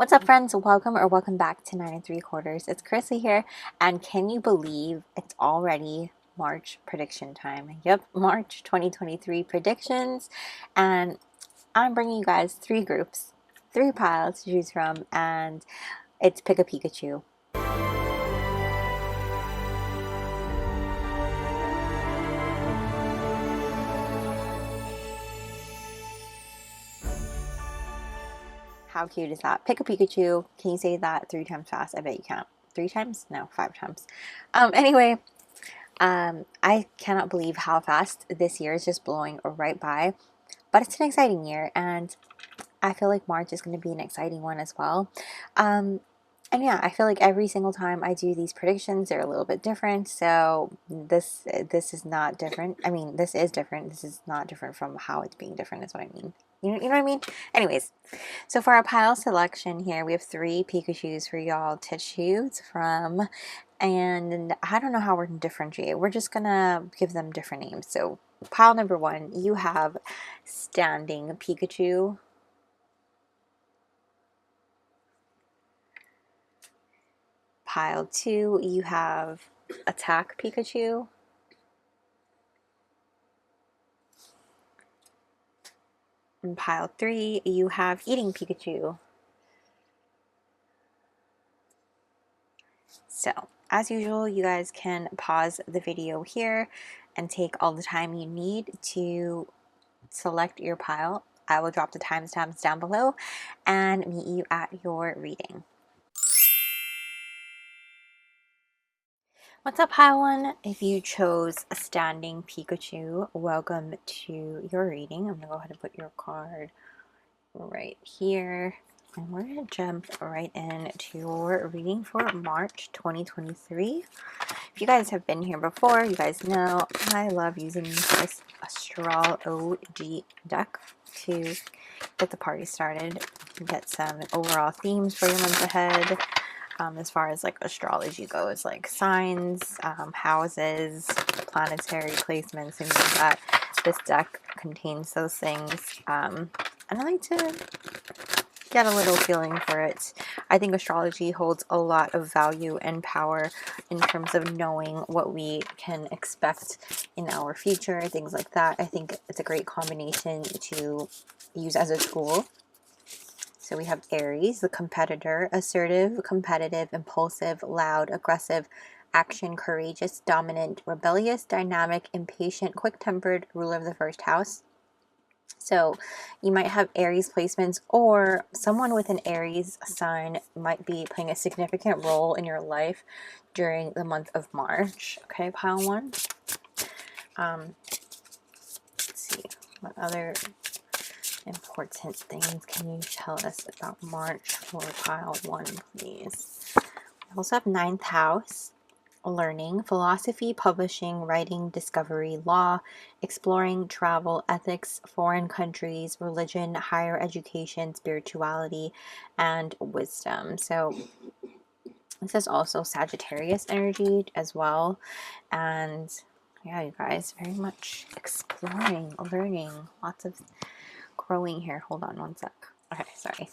What's up, friends? Welcome or welcome back to 9 3/4. It's Chrissy here, and can you believe it's already March prediction time? Yep, March 2023 predictions, and I'm bringing you guys three groups, three piles to choose from, and it's pick a Pikachu. How cute is that? Pick a Pikachu. Can you say that 3 times fast? I bet you can't. 3 times? No, 5 times. Anyway, I cannot believe how fast this year is just blowing right by. But it's an exciting year, and I feel like March is going to be an exciting one as well. And yeah, I feel like every single time I do these predictions, they're a little bit different. So this is not different. I mean, this is different. This is not different from how it's being different, is what I mean. You know what I mean? Anyways, so for our pile selection here, we have 3 Pikachus for y'all to choose from. And I don't know how we're going to differentiate. We're just going to give them different names. So pile number 1, you have Standing Pikachu. Pile 2, you have Attack Pikachu. In pile 3, you have Eating Pikachu. So, as usual, you guys can pause the video here and take all the time you need to select your pile. I will drop the timestamps down below and meet you at your reading. What's up, pile 1? If you chose a Standing Pikachu, welcome to your reading. I'm going to go ahead and put your card right here. And we're going to jump right into your reading for March 2023. If you guys have been here before, you guys know I love using this Astrol-OG deck to get the party started, get some overall themes for your month ahead. As far as like astrology goes, like signs, houses, planetary placements, things like that. This deck contains those things, and I like to get a little feeling for it. I think astrology holds a lot of value and power in terms of knowing what we can expect in our future, things like that. I think it's a great combination to use as a tool. So we have Aries, the competitor, assertive, competitive, impulsive, loud, aggressive, action, courageous, dominant, rebellious, dynamic, impatient, quick-tempered, ruler of the first house. So you might have Aries placements, or someone with an Aries sign might be playing a significant role in your life during the month of March. Okay, pile 1. Let's see, what other important things can you tell us about March for pile 1, please? We also have 9th house, learning, philosophy, publishing, writing, discovery, law, exploring, travel, ethics, foreign countries, religion, higher education, spirituality, and wisdom. So this is also Sagittarius energy as well. And yeah, you guys, very much exploring, learning, lots of growing here. Hold on one sec. Okay, sorry.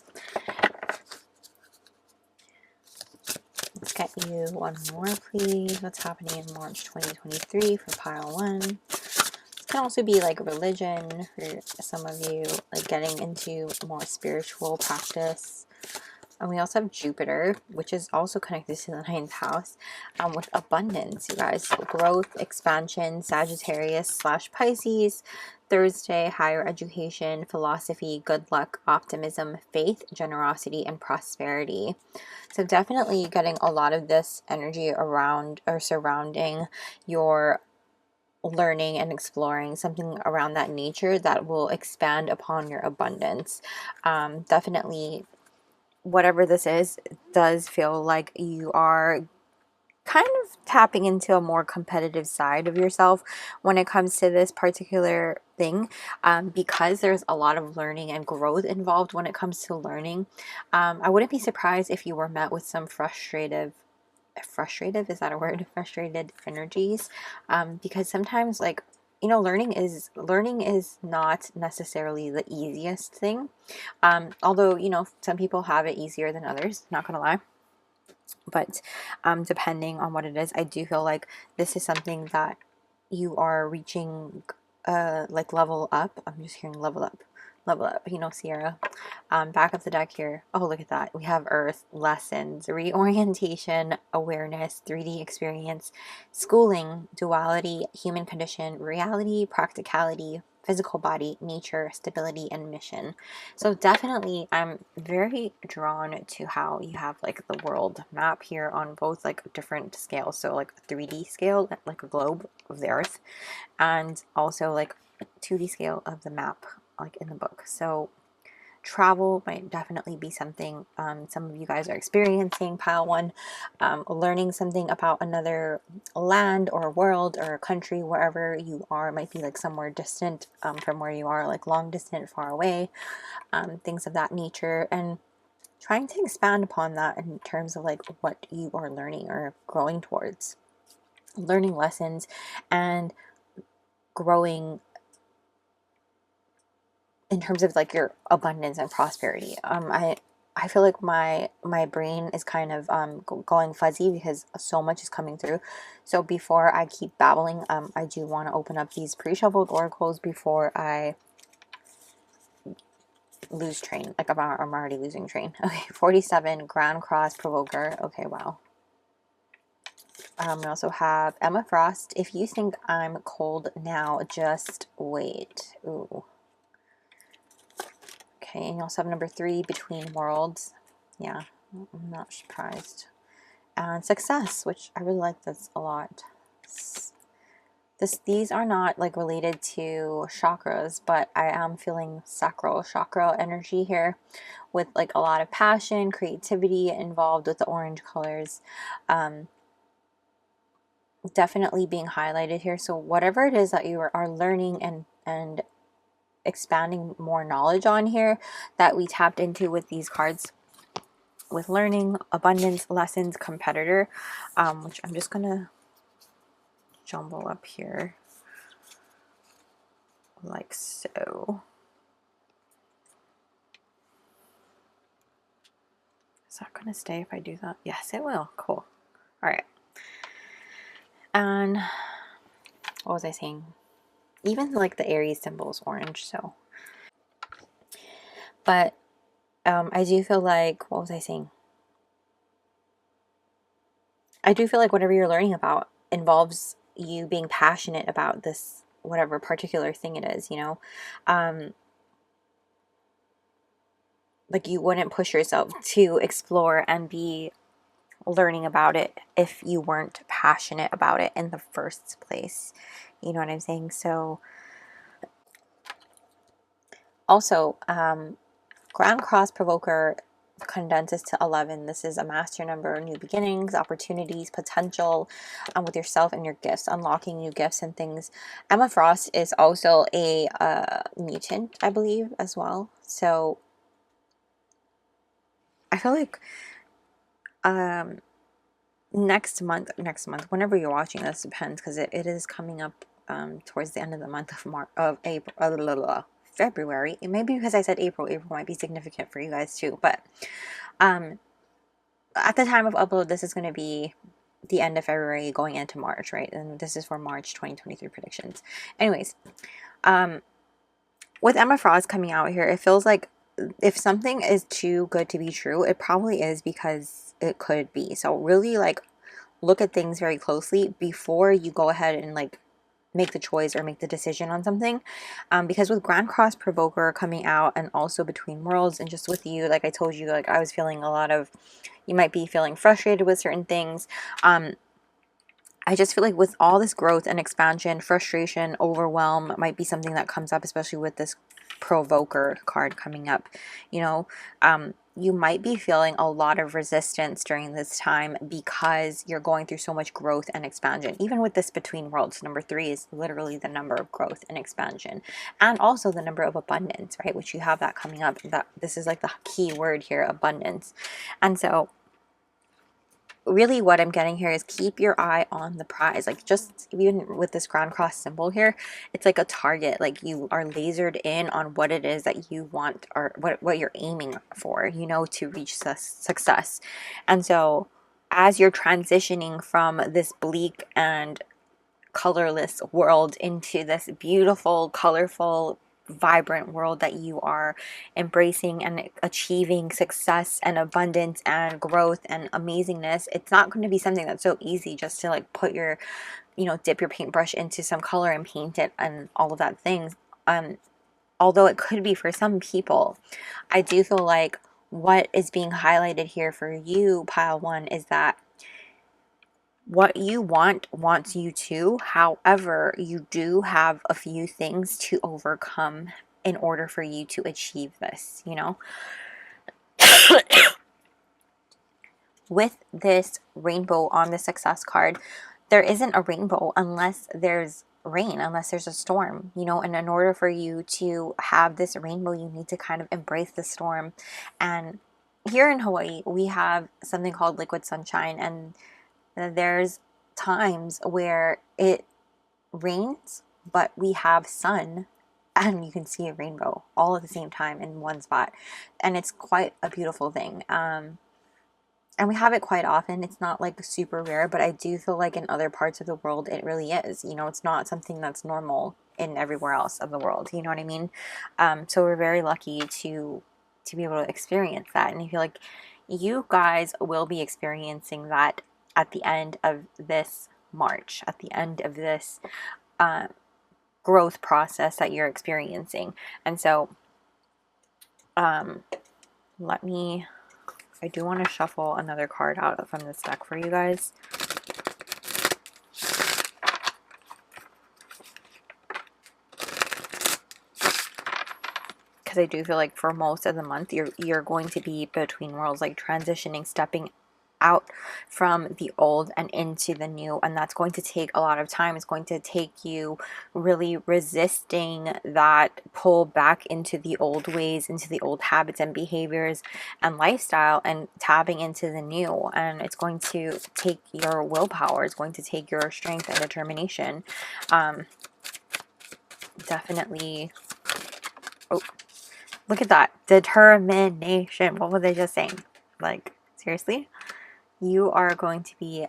Let's get you one more, please. What's happening in March 2023 for pile 1? This can also be like religion for some of you, like getting into more spiritual practice. And we also have Jupiter, which is also connected to the 9th house, with abundance, you guys. So growth, expansion, Sagittarius / Pisces, Thursday, higher education, philosophy, good luck, optimism, faith, generosity, and prosperity. So definitely getting a lot of this energy around or surrounding your learning and exploring, something around that nature that will expand upon your abundance. Definitely, whatever this is, does feel like you are kind of tapping into a more competitive side of yourself when it comes to this particular thing, because there's a lot of learning and growth involved when it comes to learning. I wouldn't be surprised if you were met with some frustrated, is that a word? Frustrated energies, because sometimes like you know, learning is not necessarily the easiest thing. Although, you know, some people have it easier than others, not gonna lie. But depending on what it is, I do feel like this is something that you are reaching like level up. I'm just hearing level up, you know, Sierra. Back of the deck here. Oh, look at that. We have Earth, lessons, reorientation, awareness, 3D experience, schooling, duality, human condition, reality, practicality, physical body, nature, stability, and mission. So definitely I'm very drawn to how you have like the world map here on both like different scales. So like a 3D scale, like a globe of the Earth, and also like a 2D scale of the map, like in the book. So travel might definitely be something some of you guys are experiencing. Pile one, learning something about another land or world or country, wherever you are. It might be like somewhere distant from where you are, like long distant, far away, things of that nature, and trying to expand upon that in terms of like what you are learning or growing towards, learning lessons and growing in terms of like your abundance and prosperity. I feel like my brain is kind of going fuzzy because so much is coming through. So before I keep babbling, I do want to open up these pre-shuffled oracles before I lose train. Like I'm already losing train. Okay, 47, Grand Cross Provoker. Okay, wow. We also have Emma Frost. If you think I'm cold now, just wait. Ooh. Okay, and you also have number 3, Between Worlds. Yeah, I'm not surprised. And Success, which I really like this a lot. These are not like related to chakras, but I am feeling sacral chakra energy here with like a lot of passion, creativity involved with the orange colors. Definitely being highlighted here. So whatever it is that you are learning and expanding more knowledge on here that we tapped into with these cards, with learning, abundance, lessons, competitor, which I'm just gonna jumble up here like so. Is that gonna stay if I do that? Yes, it will. Cool. All right. And what was I saying? Even like the Aries symbol is orange, so. But I do feel like, what was I saying? I do feel like whatever you're learning about involves you being passionate about this, whatever particular thing it is, you know? Like you wouldn't push yourself to explore and be learning about it if you weren't passionate about it in the first place. You know what I'm saying? So also, Grand Cross Provoker condenses to 11. This is a master number, new beginnings, opportunities, potential with yourself and your gifts, unlocking new gifts and things. Emma Frost is also a mutant, I believe, as well. So I feel like next month, whenever you're watching this, depends, because it is coming up towards the end of the month of April, February. It may be because I said April might be significant for you guys too, but at the time of upload, this is going to be the end of February going into March, right? And this is for March 2023 predictions. Anyways, with Emma Frost coming out here, it feels like if something is too good to be true, it probably is, because it could be. So really like look at things very closely before you go ahead and like make the choice or make the decision on something, because with Grand Cross Provoker coming out and also Between Worlds, and just with you, like I told you, like I was feeling a lot of, you might be feeling frustrated with certain things. I just feel like with all this growth and expansion, frustration, overwhelm might be something that comes up, especially with this Provoker card coming up. You know, you might be feeling a lot of resistance during this time because you're going through so much growth and expansion. Even with this Between Worlds, number 3 is literally the number of growth and expansion, and also the number of abundance, right? Which you have that coming up. That this is like the key word here, abundance. And so really what I'm getting here is keep your eye on the prize. Like, just even with this ground cross symbol here, it's like a target. Like, you are lasered in on what it is that you want, or what you're aiming for, you know, to reach success. And so as you're transitioning from this bleak and colorless world into this beautiful, colorful, vibrant world that you are embracing and achieving success and abundance and growth and amazingness, it's not going to be something that's so easy just to like put your, you know, dip your paintbrush into some color and paint it and all of that things. Although it could be for some people, I do feel like what is being highlighted here for you, pile one, is that what you wants you to. However, you do have a few things to overcome in order for you to achieve this, you know. With this rainbow on the success card, there isn't a rainbow unless there's rain, unless there's a storm, you know. And in order for you to have this rainbow, you need to kind of embrace the storm. And here in Hawaii, we have something called liquid sunshine, and there's times where it rains, but we have sun and you can see a rainbow all at the same time in one spot. And it's quite a beautiful thing. And we have it quite often. It's not like super rare, but I do feel like in other parts of the world, it really is. You know, it's not something that's normal in everywhere else of the world. You know what I mean? So we're very lucky to be able to experience that. And I feel like you guys will be experiencing that at the end of this March, at the end of this growth process that you're experiencing. And so I do want to shuffle another card out from this deck for you guys. Because I do feel like for most of the month, you're going to be between worlds, like transitioning, stepping out from the old and into the new, and that's going to take a lot of time. It's going to take you really resisting that pull back into the old ways, into the old habits and behaviors and lifestyle, and tapping into the new. And it's going to take your willpower. It's going to take your strength and determination. Definitely. Oh, look at that determination. What was I just saying? Like, seriously? You are going to be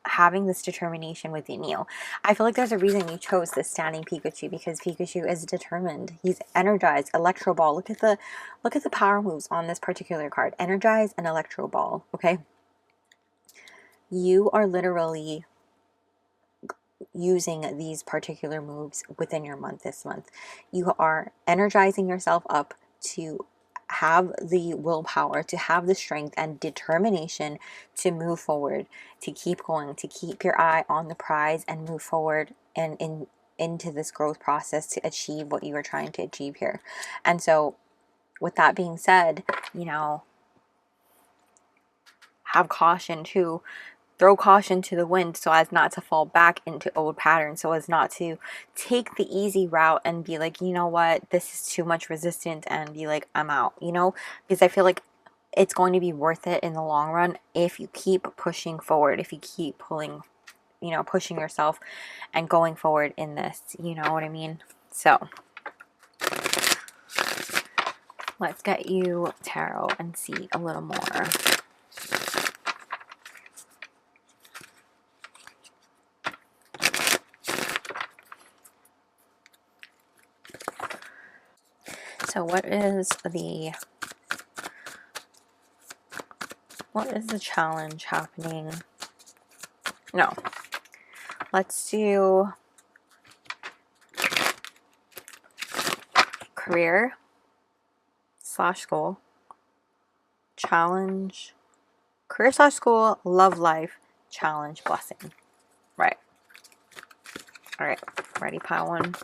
having this determination within you. I feel like there's a reason you chose this standing Pikachu, because Pikachu is determined. He's energized. Electro Ball. Look at the power moves on this particular card. Energize and Electro Ball. Okay. You are literally using these particular moves within your month this month. You are energizing yourself up to have the willpower, to have the strength and determination to move forward, to keep going, to keep your eye on the prize and move forward and into this growth process to achieve what you are trying to achieve here. And so with that being said, you know, have caution too. Throw caution to the wind so as not to fall back into old patterns, so as not to take the easy route and be like, you know what, this is too much resistance, and be like, I'm out, you know, because I feel like it's going to be worth it in the long run if you keep pushing forward, if you keep pulling, you know, pushing yourself and going forward in this, you know what I mean? So let's get you tarot and see a little more. So what is the challenge happening? No. Let's do career/school, challenge, career/school, love life, challenge, blessing. Right. All right. Ready, pile one?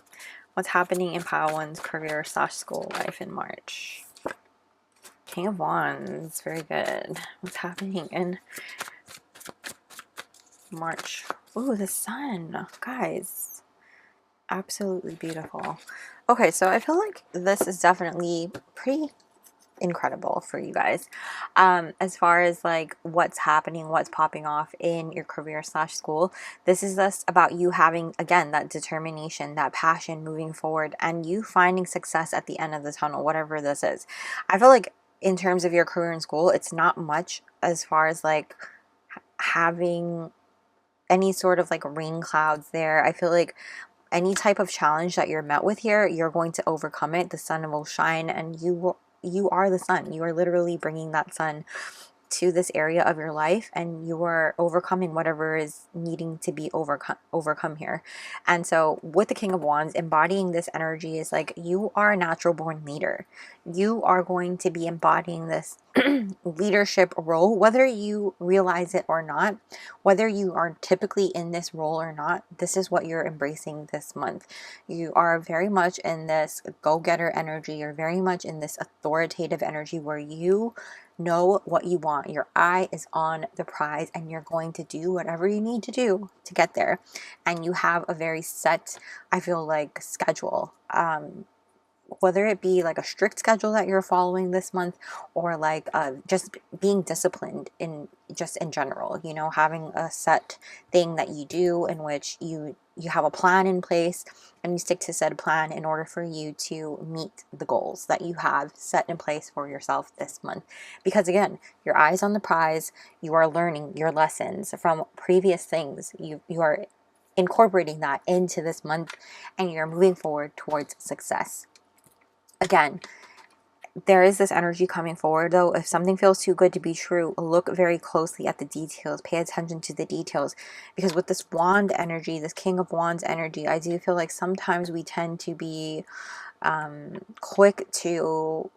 What's happening in pile one's career/school life in March? King of Wands. Very good. What's happening in March? Ooh, the sun. Guys. Absolutely beautiful. Okay, so I feel like this is definitely pretty incredible for you guys. As far as like what's happening, what's popping off in your career slash school, this is just about you having, again, that determination, that passion moving forward, and you finding success at the end of the tunnel, whatever this is. I feel like in terms of your career in school, it's not much as far as like having any sort of like rain clouds there. I feel like any type of challenge that you're met with here, you're going to overcome it. The sun will shine, and you are the sun. You are literally bringing that sun to this area of your life, and you are overcoming whatever is needing to be overcome here. And so with the King of Wands, embodying this energy is like you are a natural born leader. You are going to be embodying this leadership role, whether you realize it or not, whether you are typically in this role or not. This is what you're embracing this month. You are very much in this go-getter energy. You're very much in this authoritative energy where you know what you want. Your eye is on the prize, and you're going to do whatever you need to do to get there. And you have a very set, I feel like, schedule. Whether it be like a strict schedule that you're following this month, or like just being disciplined in general, you know, having a set thing that you do in which you have a plan in place, and you stick to said plan in order for you to meet the goals that you have set in place for yourself this month. Because again, your eyes on the prize, you are learning your lessons from previous things. You are incorporating that into this month, and you're moving forward towards success. Again, there is this energy coming forward, though. If something feels too good to be true, look very closely at the details. Pay attention to the details. Because with this wand energy, this King of Wands energy, I do feel like sometimes we tend to be quick to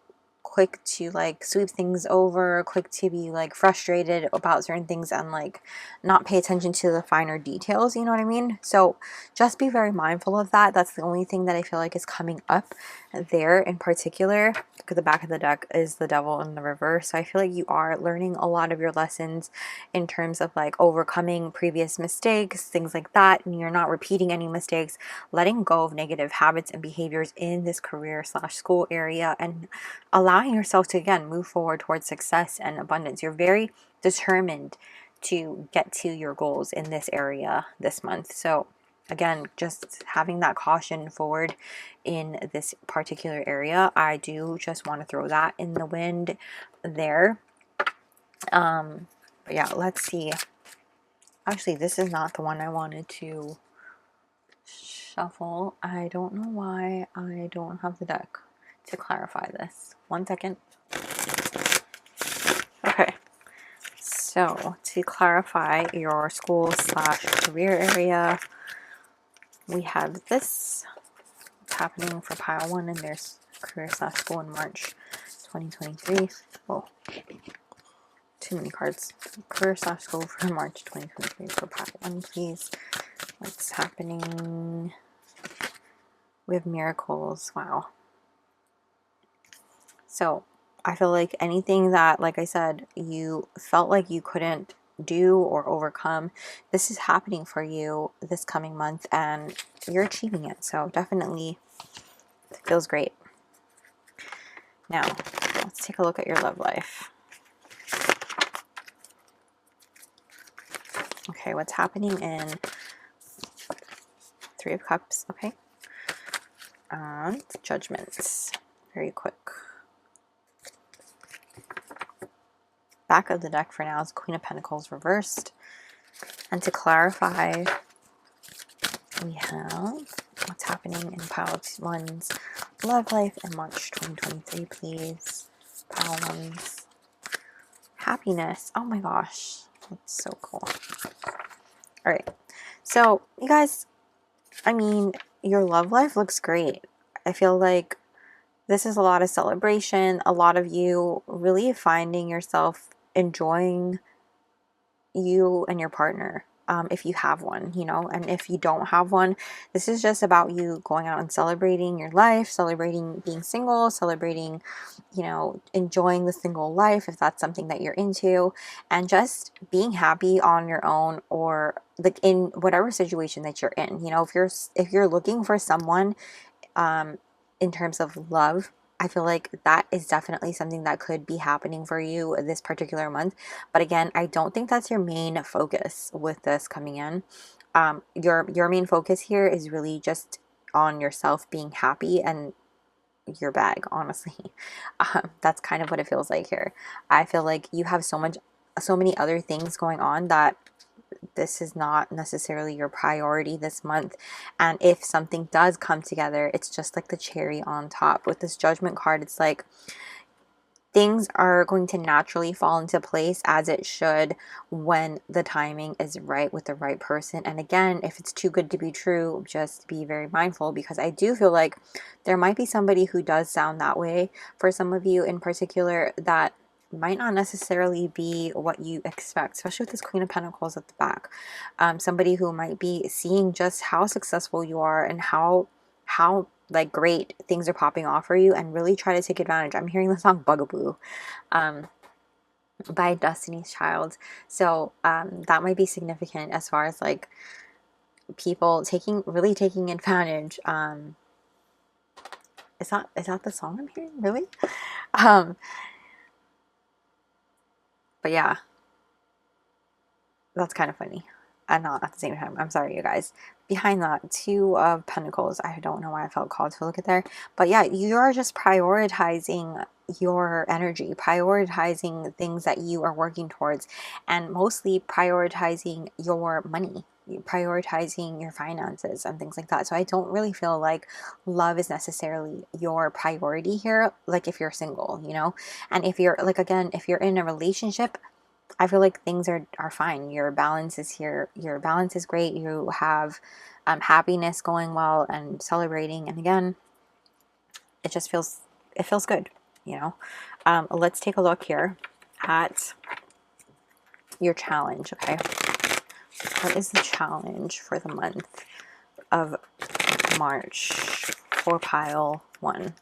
like sweep things over, quick to be like frustrated about certain things, and like not pay attention to the finer details, you know what I mean? So just be very mindful of that. That's the only thing that I feel like is coming up there in particular. Because the back of the deck is the Devil in the reverse. So I feel like you are learning a lot of your lessons in terms of like overcoming previous mistakes, things like that, and you're not repeating any mistakes, letting go of negative habits and behaviors in this career slash school area, and allowing yourself to again move forward towards success and abundance. You're very determined to get to your goals in this area this month. So again, just having that caution forward in this particular area. I do just want to throw that in the wind there. But yeah, let's see. Actually, this is not the one I wanted to shuffle. I don't know why I don't have the deck to clarify this. 1 second. Okay. So to clarify your school slash career area, we have this. What's happening for pile 1 in their career slash school in March 2023. Oh, too many cards. Career slash school for March 2023 for pile 1, please. What's happening? We have miracles. Wow. So I feel like anything that, like I said, you felt like you couldn't do or overcome, this is happening for you this coming month, and you're achieving it. So definitely it feels great. Now let's take a look at your love life. Okay, what's happening in 3 of Cups? Okay, and Judgments. Very quick. Back of the deck for now is Queen of Pentacles reversed. And to clarify, we have what's happening in pile 1's love life in March 2023, please. Pile 1's happiness. Oh my gosh, that's so cool. All right, so you guys, I mean, your love life looks great. I feel like this is a lot of celebration, a lot of you really finding yourself enjoying you and your partner, if you have one, you know. And if you don't have one, this is just about you going out and celebrating your life, celebrating being single, celebrating, you know, enjoying the single life if that's something that you're into, and just being happy on your own, or like in whatever situation that you're in. You know, if you're looking for someone in terms of love, I feel like that is definitely something that could be happening for you this particular month. But again, I don't think that's your main focus with this coming in. Your main focus here is really just on yourself being happy and your bag, honestly. That's kind of what it feels like here. I feel like you have so many other things going on that this is not necessarily your priority this month. And if something does come together, it's just like the cherry on top. With this Judgment card, it's like things are going to naturally fall into place as it should when the timing is right with the right person. And again, if it's too good to be true, just be very mindful, because I do feel like there might be somebody who does sound that way for some of you in particular that might not necessarily be what you expect, especially with this Queen of Pentacles at the back. Somebody who might be seeing just how successful you are and how like great things are popping off for you and really try to take advantage. I'm hearing the song Bugaboo by Destiny's Child. So that might be significant as far as like people really taking advantage. Is that the song I'm hearing? Really? But yeah, that's kind of funny. And not at the same time. I'm sorry, you guys. Behind that, Two of Pentacles. I don't know why I felt called to look at there. But yeah, you're just prioritizing your energy, prioritizing things that you are working towards, and mostly prioritizing your money, prioritizing your finances and things like that. So I don't really feel like love is necessarily your priority here, like if you're single, you know? And if you're, like, again, if you're in a relationship, I feel like things are fine. Your balance is here. Your balance is great. You have happiness going well and celebrating. And again, it just feels good, you know. Let's take a look here at your challenge. Okay, what is the challenge for the month of March for pile 1?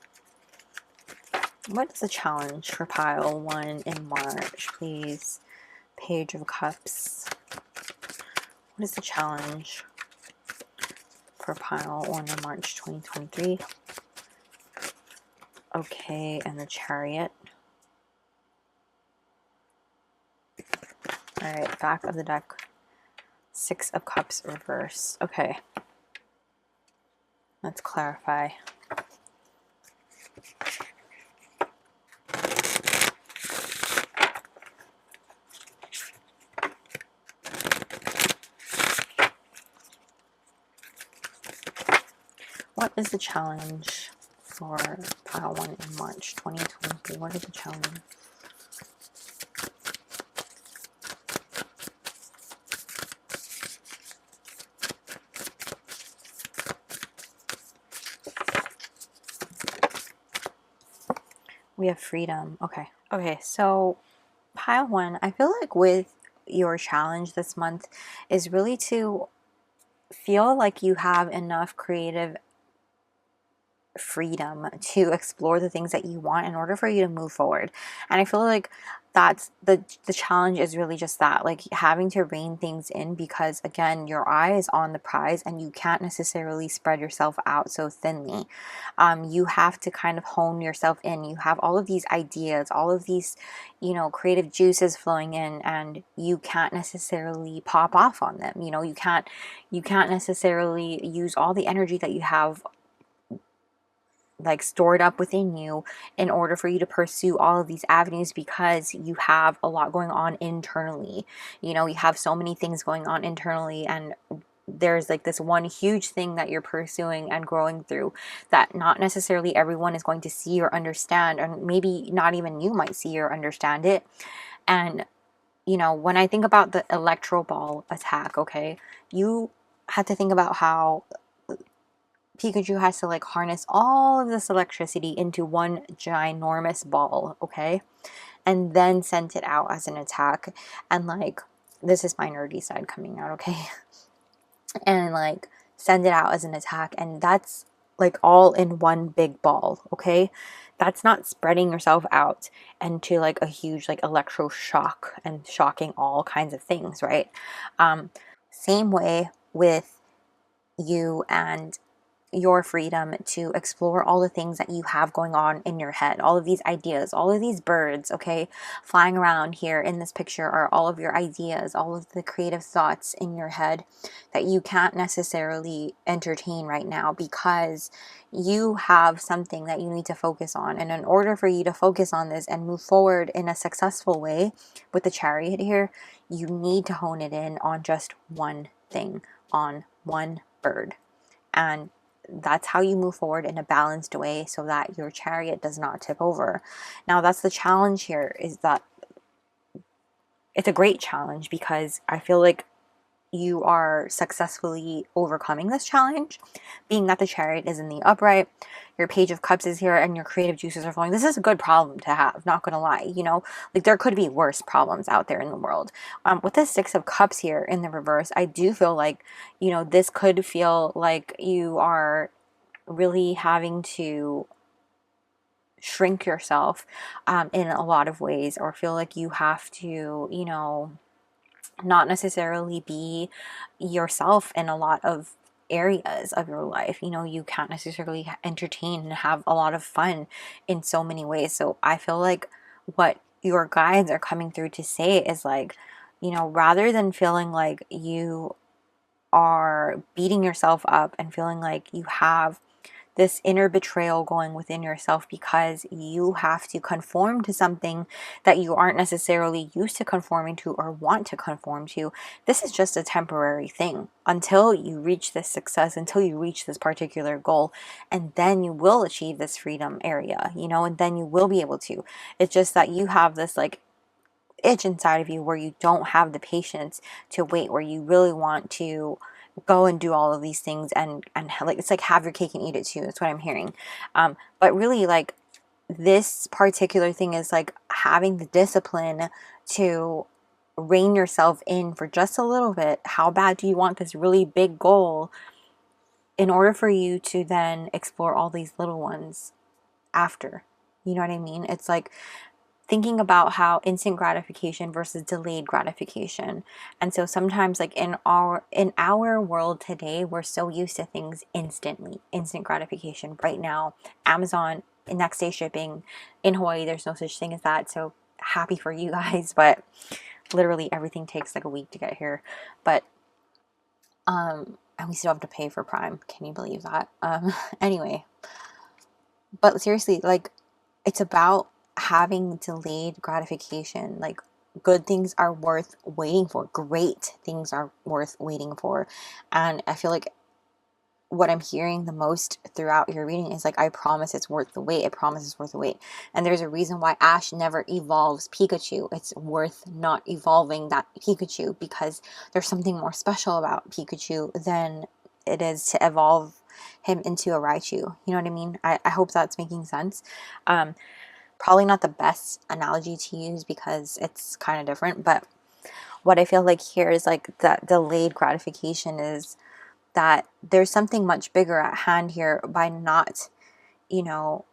What is the challenge for pile 1 in March, please? Page of Cups. What is the challenge for pile 1 in March 2023? Okay, and the Chariot. All right, back of the deck. 6 of Cups reverse. Okay. Let's clarify. What is the challenge for pile 1 in March 2023? What is the challenge? We have freedom. Okay. Okay, so pile 1, I feel like with your challenge this month is really to feel like you have enough creative freedom to explore the things that you want in order for you to move forward. And I feel like that's the challenge is really just that, like having to rein things in, because again, your eye is on the prize and you can't necessarily spread yourself out so thinly. You have to kind of hone yourself in. You have all of these ideas, all of these, you know, creative juices flowing in, and you can't necessarily pop off on them. You know, you can't necessarily use all the energy that you have like stored up within you in order for you to pursue all of these avenues, because you have a lot going on internally. You know, you have so many things going on internally, and there's like this one huge thing that you're pursuing and growing through that not necessarily everyone is going to see or understand, and maybe not even you might see or understand it. And you know, when I think about the electro ball attack, okay, you have to think about how Pikachu has to like harness all of this electricity into one ginormous ball, okay? And then send it out as an attack. And like, this is my nerdy side coming out, okay? And like, send it out as an attack. And that's like all in one big ball, okay? That's not spreading yourself out into like a huge like electro shock and shocking all kinds of things, right? Same way with you and your freedom to explore all the things that you have going on in your head, all of these ideas, all of these birds, okay, flying around here in this picture are all of your ideas, all of the creative thoughts in your head that you can't necessarily entertain right now because you have something that you need to focus on. And in order for you to focus on this and move forward in a successful way with the Chariot here, you need to hone it in on just one thing, on one bird. And that's how you move forward in a balanced way so that your Chariot does not tip over. Now, that's the challenge here, is that it's a great challenge because I feel like you are successfully overcoming this challenge, being that the Chariot is in the upright, your Page of Cups is here, and your creative juices are flowing. This is a good problem to have, not gonna lie, you know, like there could be worse problems out there in the world. With the Six of Cups here in the reverse, I do feel like, you know, this could feel like you are really having to shrink yourself in a lot of ways, or feel like you have to, you know, not necessarily be yourself in a lot of areas of your life. You know, you can't necessarily entertain and have a lot of fun in so many ways. So I feel like what your guides are coming through to say is like, you know, rather than feeling like you are beating yourself up and feeling like you have this inner betrayal going within yourself because you have to conform to something that you aren't necessarily used to conforming to or want to conform to. This is just a temporary thing until you reach this success, until you reach this particular goal, and then you will achieve this freedom area, you know, and then you will be able to. It's just that you have this like itch inside of you where you don't have the patience to wait, where you really want to go and do all of these things and like it's like have your cake and eat it too. That's what I'm hearing. But really, like, this particular thing is like having the discipline to rein yourself in for just a little bit. How bad do you want this really big goal in order for you to then explore all these little ones after? You know what I mean? It's like thinking about how instant gratification versus delayed gratification. And so sometimes, like in our world today, we're so used to things instantly, instant gratification right now. Amazon, next day shipping. In Hawaii, there's no such thing as that. So happy for you guys, but literally everything takes like a week to get here. But and we still have to pay for Prime. Can you believe that? Anyway, but seriously, like, it's about having delayed gratification. Like, good things are worth waiting for. Great things are worth waiting for. And I feel like what I'm hearing the most throughout your reading is like, I promise it's worth the wait. I promise it's worth the wait. And there's a reason why Ash never evolves Pikachu. It's worth not evolving that Pikachu because there's something more special about Pikachu than it is to evolve him into a Raichu. You know what I mean? I hope that's making sense. Probably not the best analogy to use because it's kind of different, but what I feel like here is like that delayed gratification is that there's something much bigger at hand here by not, you know,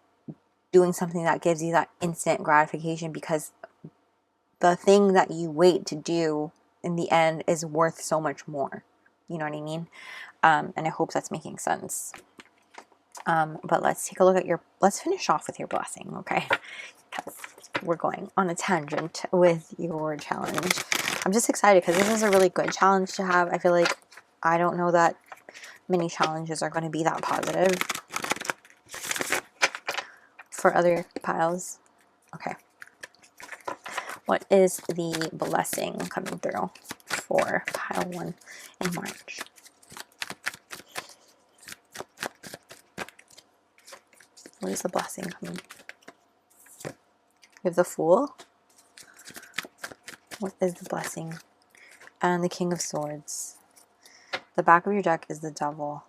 doing something that gives you that instant gratification, because the thing that you wait to do in the end is worth so much more. You know what I mean? And I hope that's making sense. But let's take a look at let's finish off with your blessing, okay? Because we're going on a tangent with your challenge. I'm just excited because this is a really good challenge to have. I feel like I don't know that many challenges are going to be that positive for other piles. Okay. What is the blessing coming through for pile 1 in March? What is the blessing coming? We have the Fool. What is the blessing? And the King of Swords. The back of your deck is the Devil.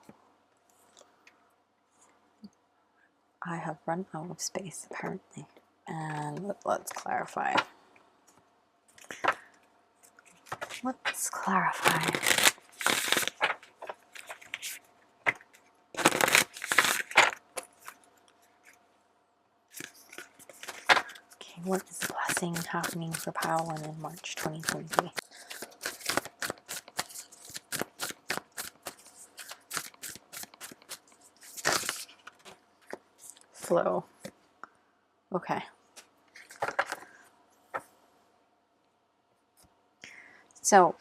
I have run out of space, apparently. And let's clarify. Let's clarify. Okay, what is the blessing happening for pile 1 in March 2023? flow. Okay. So,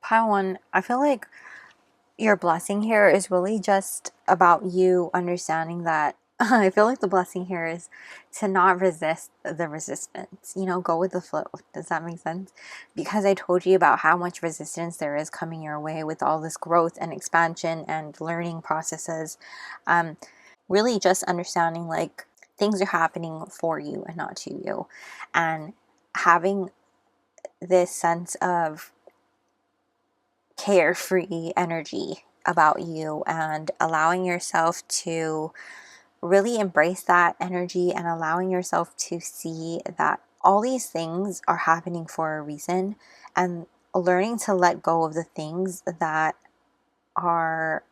pile one, I feel like your blessing here is really just about you understanding that I feel like the blessing here is to not resist the resistance, you know, go with the flow. Does that make sense? Because I told you about how much resistance there is coming your way with all this growth and expansion and learning processes. Really just understanding like things are happening for you and not to you. And having this sense of carefree energy about you and allowing yourself to really embrace that energy and allowing yourself to see that all these things are happening for a reason, and learning to let go of the things that are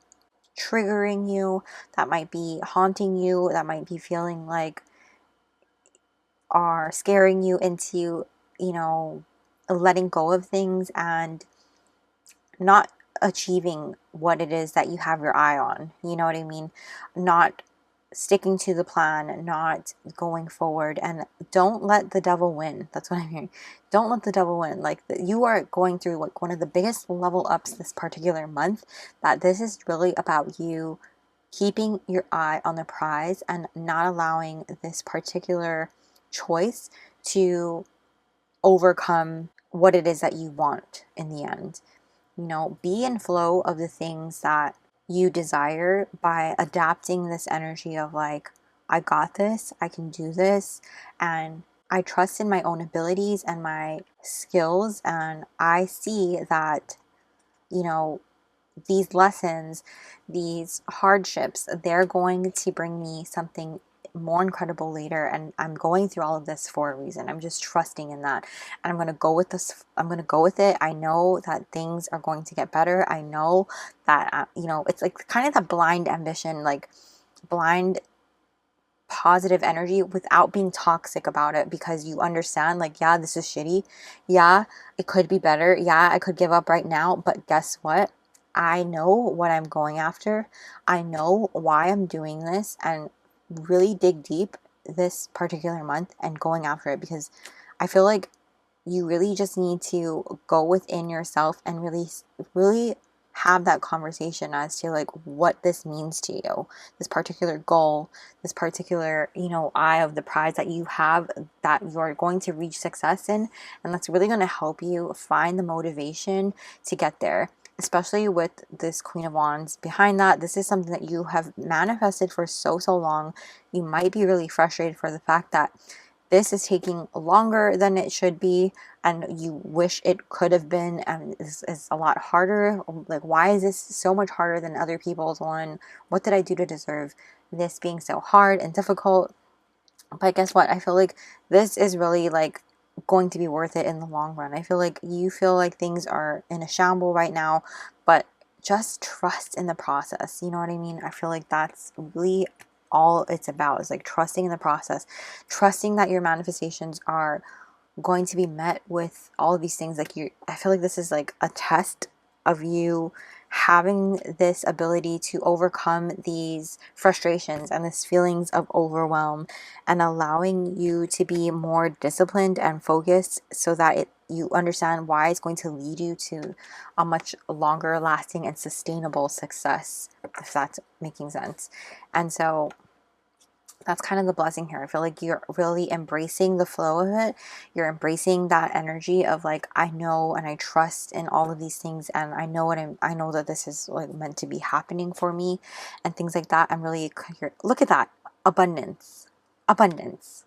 triggering you, that might be haunting you, that might be feeling like are scaring you into, you know, letting go of things and not achieving what it is that you have your eye on. You know what I mean? Not sticking to the plan, not going forward, and don't let the devil win. That's what I'm hearing. Don't let the devil win. Like, you are going through like one of the biggest level ups this particular month, that this is really about you keeping your eye on the prize and not allowing this particular choice to overcome what it is that you want in the end. You know, be in flow of the things that you desire by adapting this energy of like, I got this, I can do this, and I trust in my own abilities and my skills, and I see that, you know, these lessons, these hardships, they're going to bring me something more incredible later, and I'm going through all of this for a reason. I'm just trusting in that, and I'm going to go with this. I'm going to go with it. I know that things are going to get better. I know that you know, it's like kind of that blind ambition, like blind positive energy without being toxic about it, because you understand like, yeah, this is shitty, yeah, it could be better, yeah, I could give up right now, but guess what, I know what I'm going after, I know why I'm doing this, and really dig deep this particular month and going after it, because I feel like you really just need to go within yourself and really have that conversation as to like what this means to you, this particular goal, this particular, you know, eye of the prize that you have, that you're going to reach success in, and that's really going to help you find the motivation to get there. Especially with this Queen of Wands behind that, this is something that you have manifested for so long. You might be really frustrated for the fact that this is taking longer than it should be, and you wish it could have been, and is a lot harder. Like, why is this so much harder than other people's one? What did I do to deserve this being so hard and difficult? But guess what? I feel like this is really like going to be worth it in the long run. I feel like you feel like things are in a shamble right now, but just trust in the process. You know what I mean? I feel like that's really all it's about, is like trusting in the process, trusting that your manifestations are going to be met with all of these things. Like, I feel like this is like a test of you having this ability to overcome these frustrations and these feelings of overwhelm, and allowing you to be more disciplined and focused, so that you understand why it's going to lead you to a much longer lasting and sustainable success, if that's making sense. And so that's kind of the blessing here. I feel like you're really embracing the flow of it. You're embracing that energy of like, I know and I trust in all of these things, and I know I know that this is like meant to be happening for me, and things like that. I'm really, look at that, abundance, abundance.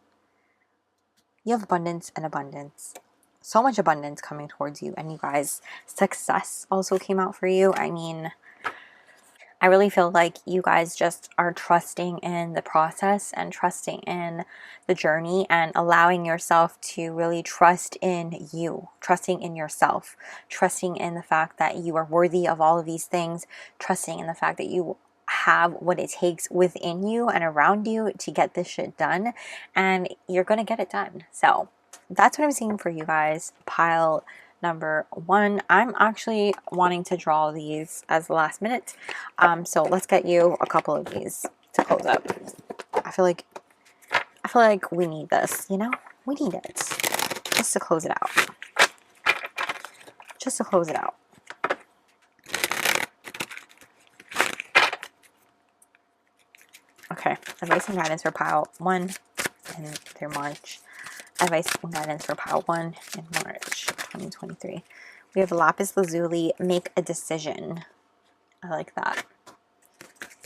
You have abundance and abundance. So much abundance coming towards you, and you guys, success also came out for you. I mean, I really feel like you guys just are trusting in the process and trusting in the journey, and allowing yourself to really trust in you, trusting in yourself, trusting in the fact that you are worthy of all of these things, trusting in the fact that you have what it takes within you and around you to get this shit done, and you're going to get it done. So that's what I'm seeing for you guys. Pile number one. I'm actually wanting to draw these as the last minute. So let's get you a couple of these to close up. I feel like we need this, you know? We need it. Just to close it out. Just to close it out. Okay, advice and guidance for pile 1 in their March. Advice and guidance for pile 1 in March 2023. We have lapis lazuli, make a decision. I like that.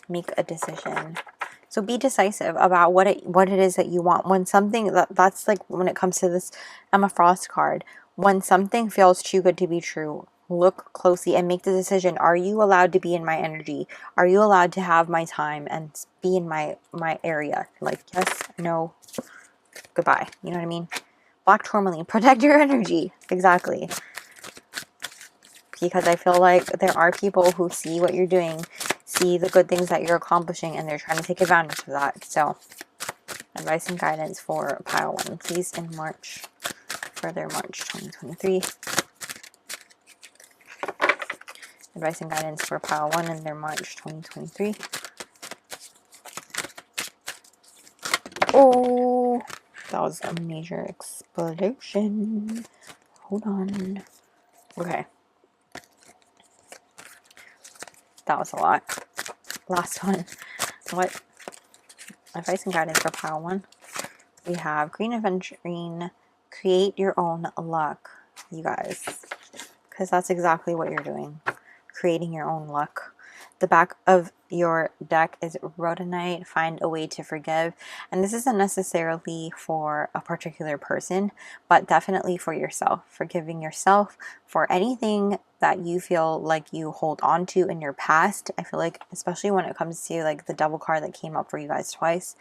Make a decision. So be decisive about what it is that you want. When something, that's like when it comes to this Emma Frost card, when something feels too good to be true, look closely and make the decision. Are you allowed to be in my energy? Are you allowed to have my time and be in my area? Like, yes, no, goodbye. You know what I mean? Black tourmaline, protect your energy. Exactly. Because I feel like there are people who see what you're doing, see the good things that you're accomplishing, and they're trying to take advantage of that. So, advice and guidance for pile 1, please, in March, for their March 2023. Advice and guidance for pile 1 in their March 2023. Oh, that was a major explosion. Hold on. Okay. That was a lot. Last one. What? Advice and guidance for pile 1. We have green adventuring, create your own luck, you guys. Because that's exactly what you're doing. Creating your own luck. The back of your deck is Rhodonite, find a way to forgive. And this isn't necessarily for a particular person, but definitely for yourself. Forgiving yourself for anything that you feel like you hold on to in your past. I feel like, especially when it comes to like the double card that came up for you guys twice,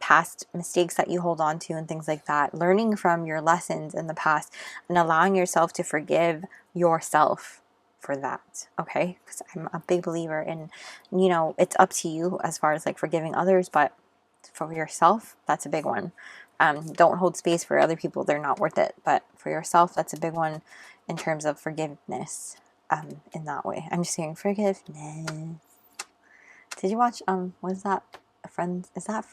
past mistakes that you hold on to and things like that. Learning from your lessons in the past and allowing yourself to forgive yourself for that, okay? Because I'm a big believer in, you know, it's up to you as far as like forgiving others, but for yourself, that's a big one. Don't hold space for other people, they're not worth it, but for yourself, that's a big one in terms of forgiveness, in that way. I'm just saying forgiveness. Did you watch, what is that, Friends, is that,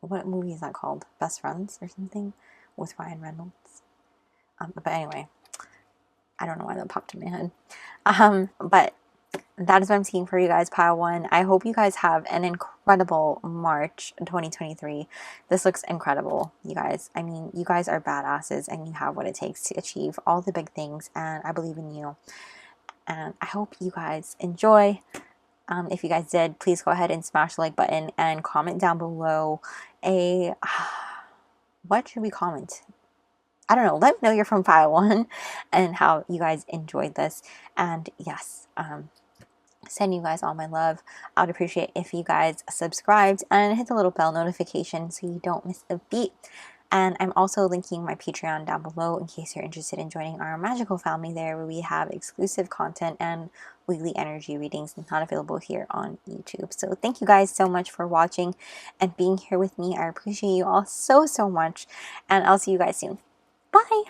what movie is that called? Best Friends or something with Ryan Reynolds? But anyway, I don't know why that popped in my head. But that is what I'm seeing for you guys, pile 1. I hope you guys have an incredible March 2023. This looks incredible, you guys. I mean, you guys are badasses and you have what it takes to achieve all the big things, and I believe in you. And I hope you guys enjoy. If you guys did, please go ahead and smash the like button and comment down below what should we comment? I don't know, let me know you're from pile 1 and how you guys enjoyed this. And yes, send you guys all my love. I would appreciate if you guys subscribed and hit the little bell notification so you don't miss a beat. And I'm also linking my Patreon down below in case you're interested in joining our magical family there, where we have exclusive content and weekly energy readings not available here on YouTube. So thank you guys so much for watching and being here with me. I appreciate you all so much, and I'll see you guys soon. Bye!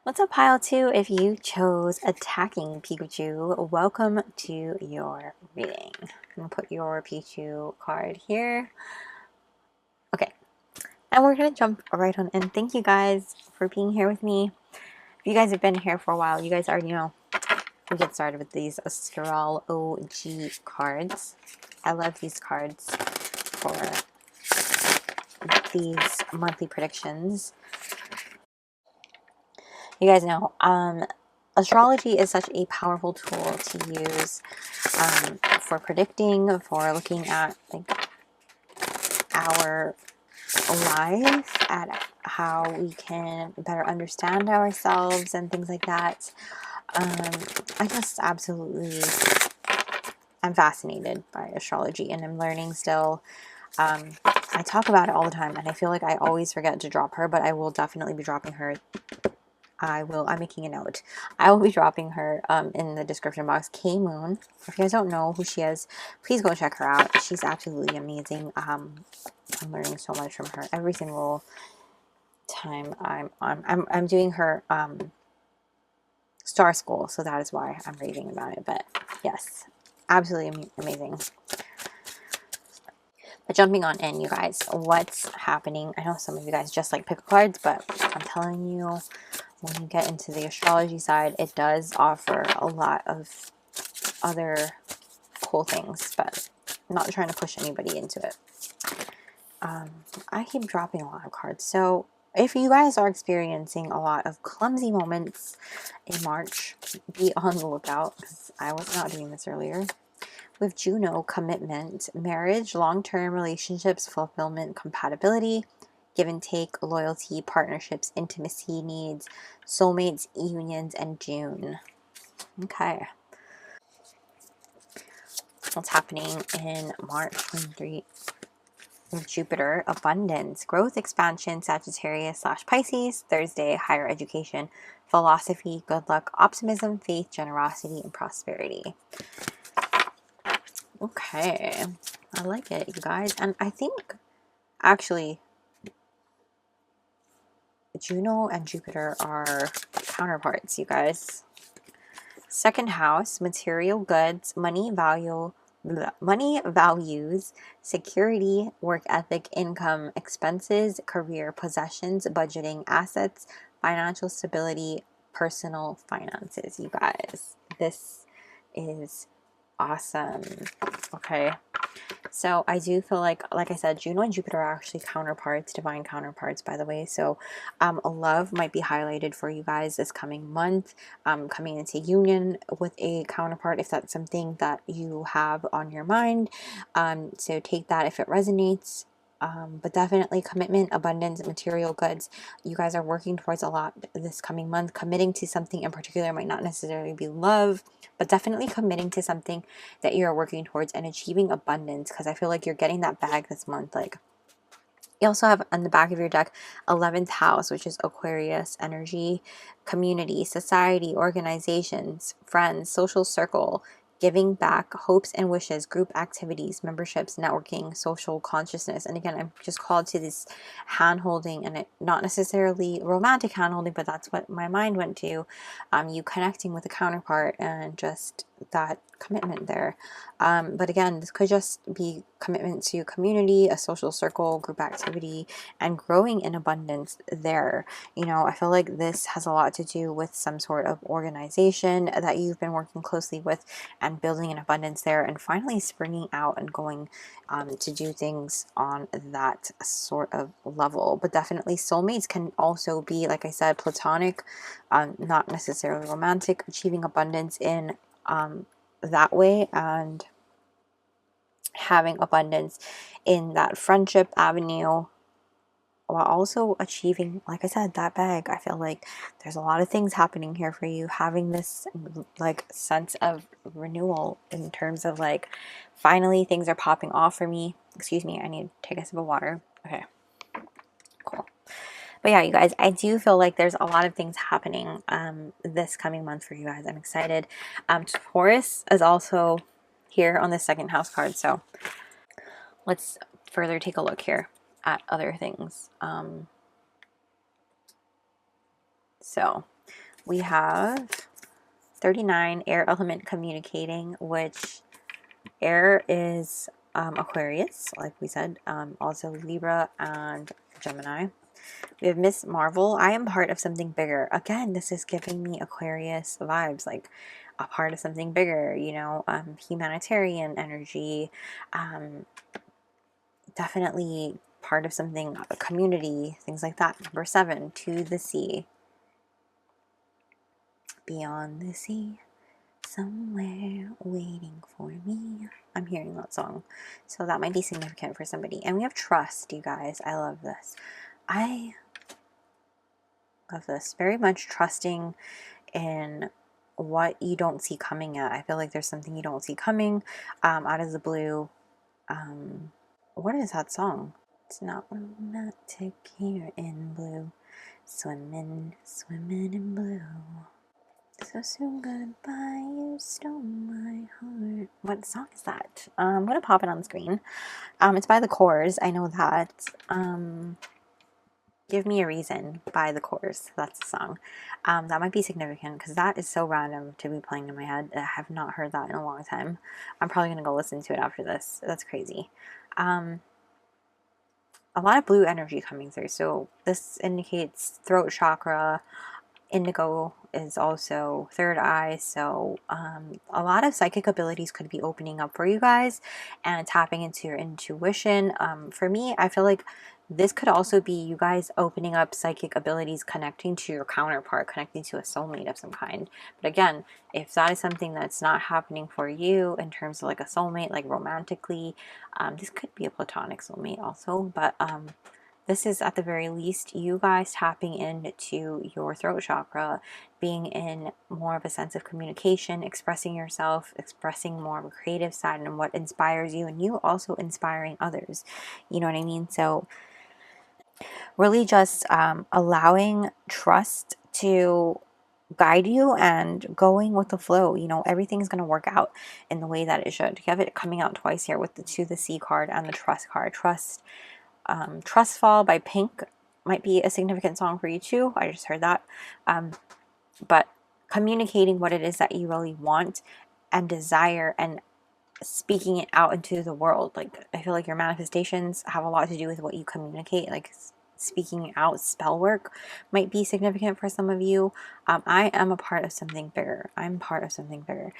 What's up, pile 2? If you chose attacking Pikachu, welcome to your reading. I'm going to put your Pikachu card here. Okay, and we're going to jump right on in. Thank you guys for being here with me. If you guys have been here for a while, you guys already know we get started with these Astrol-OG cards. I love these cards for these monthly predictions. You guys know, astrology is such a powerful tool to use for predicting, for looking at like our life, at how we can better understand ourselves and things like that. I just absolutely am fascinated by astrology, and I'm learning still. I talk about it all the time, and I feel like I always forget to drop her, but I will definitely be dropping her. I'm making a note. I will be dropping her in the description box. K-Moon. If you guys don't know who she is, please go check her out. She's absolutely amazing. I'm learning so much from her every single time I'm doing her star school, so that is why I'm reading about it. But yes, Absolutely amazing. But jumping on in, you guys, what's happening? I know some of you guys just like pick cards, but I'm telling you, when you get into the astrology side, it does offer a lot of other cool things, but I'm not trying to push anybody into it. I keep dropping a lot of cards. So if you guys are experiencing a lot of clumsy moments in March, be on the lookout, because I was not doing this earlier. With Juno, commitment, marriage, long-term relationships, fulfillment, compatibility, give and take, loyalty, partnerships, intimacy, needs, soulmates, unions, and June. Okay. What's happening in March 23? With Jupiter, abundance, growth, expansion, Sagittarius / Pisces, Thursday, higher education, philosophy, good luck, optimism, faith, generosity, and prosperity. Okay, I like it, you guys. And I think actually Juno and Jupiter are counterparts, you guys. Second house, material goods, money values, security, work ethic, income, expenses, career, possessions, budgeting, assets, financial stability, personal finances, you guys. This is awesome. Okay. So I do feel like I said, Juno and Jupiter are actually counterparts, divine counterparts, by the way. So love might be highlighted for you guys this coming month, coming into union with a counterpart if that's something that you have on your mind. So take that if it resonates. But definitely commitment, abundance, material goods. You guys are working towards a lot this coming month. Committing to something in particular might not necessarily be love, but definitely committing to something that you're working towards and achieving abundance, because I feel like you're getting that bag this month. Like, you also have on the back of your deck 11th house, which is Aquarius energy, community, society, organizations, friends, social circle, giving back, hopes and wishes, group activities, memberships, networking, social consciousness. And again, I'm just called to this hand holding, and it not necessarily romantic hand holding, but that's what my mind went to. You connecting with a counterpart and just that commitment there. But again, this could just be commitment to community, a social circle, group activity, and growing in abundance there. You know, I feel like this has a lot to do with some sort of organization that you've been working closely with and building an abundance there, and finally springing out and going to do things on that sort of level. But definitely soulmates can also be, like I said, platonic, not necessarily romantic, achieving abundance in that way, and having abundance in that friendship avenue, while also achieving, like I said, that bag. I feel like there's a lot of things happening here for you, having this like sense of renewal in terms of like finally things are popping off for me. Excuse me, I need to take a sip of water. Okay, cool. But yeah, you guys, I do feel like there's a lot of things happening this coming month for you guys. I'm excited. Taurus is also here on the second house card, so let's further take a look here at other things. So we have 39, air element communicating, which air is Aquarius, like we said, also Libra and Gemini. We have Miss Marvel. I am part of something bigger. Again, this is giving me Aquarius vibes, like a part of something bigger, you know, humanitarian energy, definitely part of something, a community, things like that. Number 7, to the sea. Beyond the sea, somewhere waiting for me. I'm hearing that song, so that might be significant for somebody. And we have trust, you guys. I love this. I love this. Very much trusting in what you don't see coming at. I feel like there's something you don't see coming out of the blue. What is that song? It's not romantic here in blue. Swimming, swimming in blue. So soon goodbye, you stole my heart. What song is that? I'm gonna pop it on the screen. It's by the Corrs. I know that. Give Me a Reason by The Course. That's the song. That might be significant because that is so random to be playing in my head. I have not heard that in a long time. I'm probably going to go listen to it after this. That's crazy. A lot of blue energy coming through. So this indicates throat chakra. Indigo is also third eye, so a lot of psychic abilities could be opening up for you guys and tapping into your intuition. For me, I feel like this could also be you guys opening up psychic abilities, connecting to your counterpart, connecting to a soulmate of some kind. But again, if that is something that's not happening for you in terms of like a soulmate, like romantically, this could be a platonic soulmate also, but this is at the very least you guys tapping into your throat chakra, being in more of a sense of communication, expressing yourself, expressing more of a creative side and what inspires you, and you also inspiring others. You know what I mean? So really just allowing trust to guide you and going with the flow. You know, everything's going to work out in the way that it should. You have it coming out twice here with the To the Sea card and the Trust card. Trustful by Pink might be a significant song for you too. I just heard that. But communicating what it is that you really want and desire and speaking it out into the world. Like, I feel like your manifestations have a lot to do with what you communicate. Like, speaking out, spell work might be significant for some of you. I am a part of something bigger. I'm part of something bigger.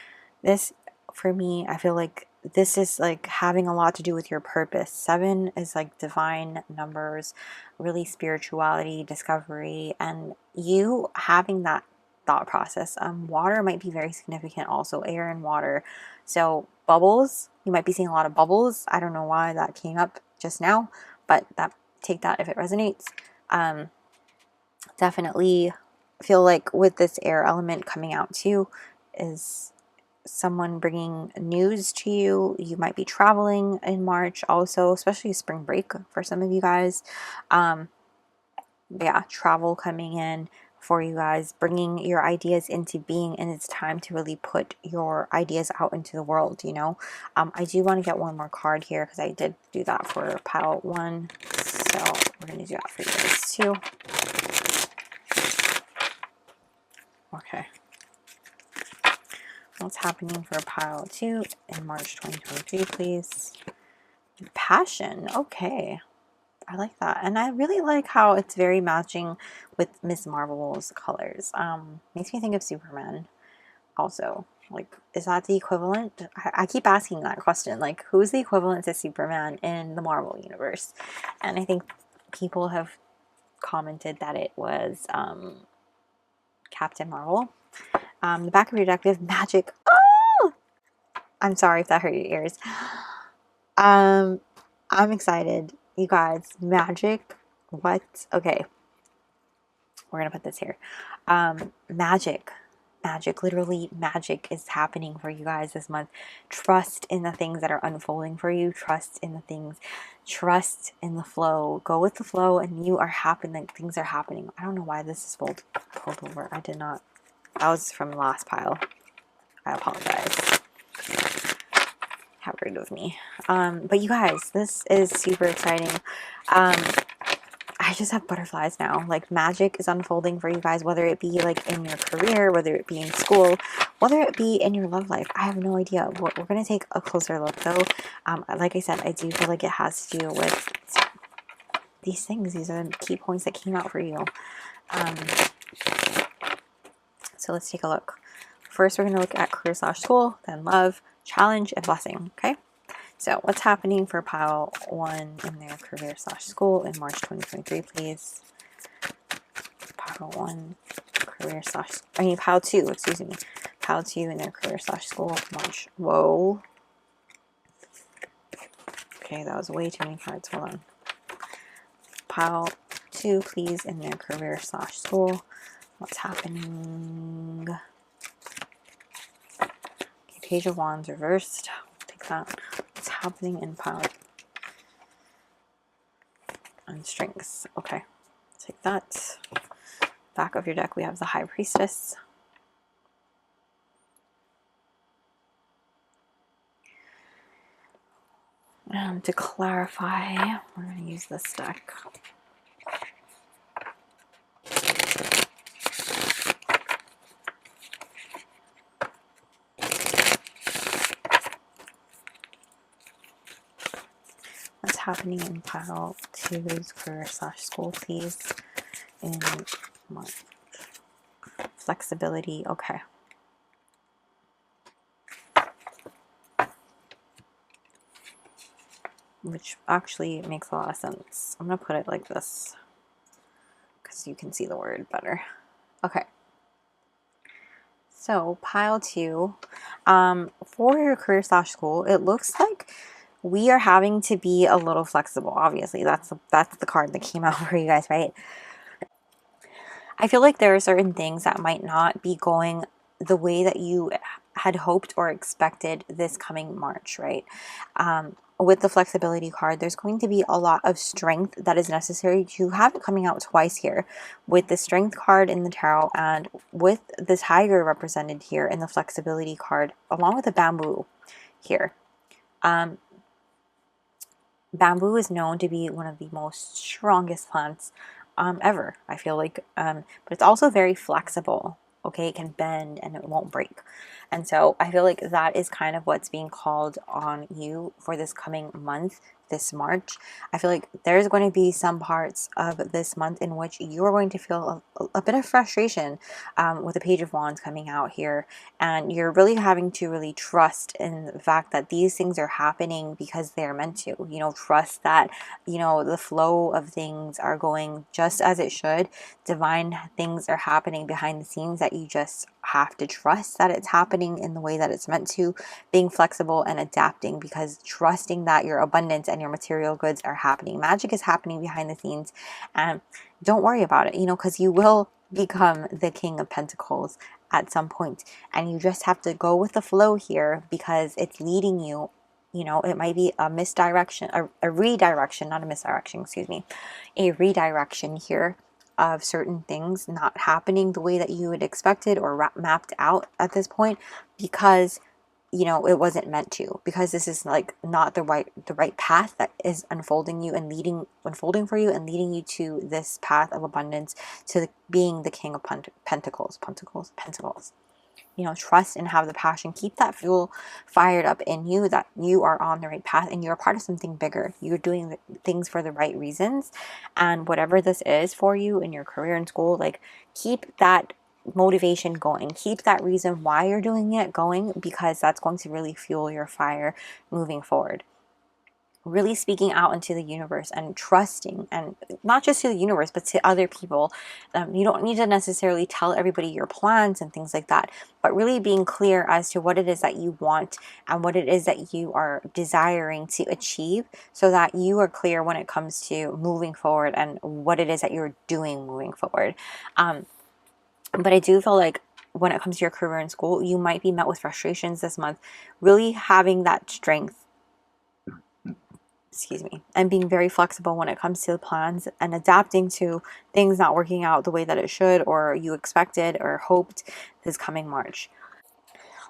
This, for me, I feel like this is like having a lot to do with your purpose. 7 is like divine numbers, really spirituality, discovery, and you having that thought process. Water might be very significant also, air and water. So bubbles, you might be seeing a lot of bubbles. I don't know why that came up just now, but take that if it resonates. Definitely feel like with this air element coming out too is someone bringing news to you. You might be traveling in March also, especially spring break for some of you guys. Yeah, travel coming in for you guys, bringing your ideas into being, and it's time to really put your ideas out into the world, you know. I do want to get one more card here because I did do that for pile 1, so we're going to do that for you guys too. Okay. What's happening for pile 2 in March 2023, please? Passion. Okay. I like that. And I really like how it's very matching with Miss Marvel's colors. Makes me think of Superman also. Like, is that the equivalent? I keep asking that question. Like, who's the equivalent to Superman in the Marvel universe? And I think people have commented that it was Captain Marvel. The back of your deck is magic. Oh! I'm sorry if that hurt your ears. I'm excited. You guys, magic. What? Okay. We're going to put this here. Magic. Magic. Literally, magic is happening for you guys this month. Trust in the things that are unfolding for you. Trust in the things. Trust in the flow. Go with the flow and you are happening. Things are happening. I don't know why this is pulled over. I did not. That was from the last pile. I apologize. How rude of me. But you guys, this is super exciting. I just have butterflies now. Like, magic is unfolding for you guys, whether it be like in your career, whether it be in school, whether it be in your love life. I have no idea. We're going to take a closer look though. Like I said, I do feel like it has to do with these things. These are the key points that came out for you. So let's take a look. First, we're going to look at career/school, then love, challenge, and blessing. Okay. So what's happening for pile 1 in their career/school in March 2023, please? Pile 1, pile 2, excuse me. Pile 2 in their career/school, March. Whoa. Okay, that was way too many cards. Hold on. Pile 2, please, in their career/school. What's happening? Okay, Page of Wands reversed. Take that. What's happening in pile and strings? Okay, take that. Back of your deck, we have the High Priestess. To clarify, we're going to use this deck. happening in pile two's career/school, please? In March. Flexibility. Okay. Which actually makes a lot of sense. I'm going to put it like this because you can see the word better. Okay. So pile two, for your career/school, it looks like we are having to be a little flexible. Obviously, that's the card that came out for you guys, right? I feel like there are certain things that might not be going the way that you had hoped or expected this coming March, right? With the flexibility card, there's going to be a lot of strength that is necessary. You have it coming out twice here with the strength card in the tarot and with the tiger represented here in the flexibility card, along with the bamboo here. Bamboo is known to be one of the most strongest plants ever, I feel like, but it's also very flexible. Okay, it can bend and it won't break. And so I feel like that is kind of what's being called on you for this coming month, this March. I feel like there's going to be some parts of this month in which you are going to feel a bit of frustration with the Page of Wands coming out here. And you're really having to really trust in the fact that these things are happening because they're meant to. You know, trust that, you know, the flow of things are going just as it should. Divine things are happening behind the scenes that you just have to trust that it's happening in the way that it's meant to, being flexible and adapting, because trusting that your abundance and your material goods are happening. Magic is happening behind the scenes, and don't worry about it, you know, because you will become the King of Pentacles at some point, and you just have to go with the flow here because it's leading you. You know, it might be a misdirection, a redirection, not a misdirection, excuse me, a redirection here of certain things not happening the way that you had expected or mapped out at this point, because, you know, it wasn't meant to, because this is like not the right path that is unfolding you and unfolding for you and leading you to this path of abundance, to being the King of Pentacles. You know, trust and have the passion. Keep that fuel fired up in you, that you are on the right path and you're part of something bigger. You're doing things for the right reasons. And whatever this is for you in your career and school, like, keep that motivation going. Keep that reason why you're doing it going, because that's going to really fuel your fire moving forward. Really speaking out into the universe and trusting, and not just to the universe but to other people. You don't need to necessarily tell everybody your plans and things like that, but really being clear as to what it is that you want and what it is that you are desiring to achieve, so that you are clear when it comes to moving forward and what it is that you're doing moving forward. But I do feel like when it comes to your career and school, you might be met with frustrations this month. Really having that strength, excuse me, and being very flexible when it comes to the plans and adapting to things not working out the way that it should or you expected or hoped this coming March.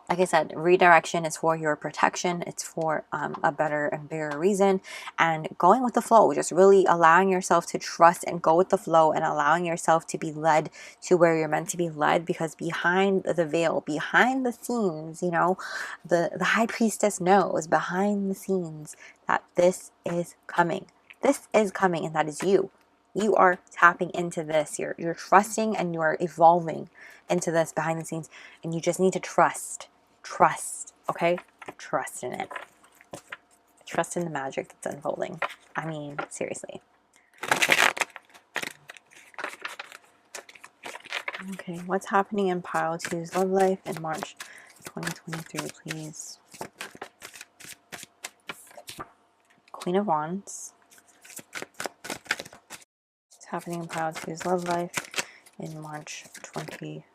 Like I said, redirection is for your protection. It's for a better and bigger reason. And going with the flow, just really allowing yourself to trust and go with the flow, and allowing yourself to be led to where you're meant to be led. Because behind the veil, behind the scenes, you know, the high priestess knows behind the scenes that this is coming. This is coming, and that is you. You are tapping into this. You're trusting and you're evolving into this behind the scenes. And you just need to trust. Trust, okay? Trust in it. Trust in the magic that's unfolding. I mean, seriously. Okay, what's happening in pile two's love life in March 2023, please? Queen of Wands. What's happening in pile two's love life in March 2023?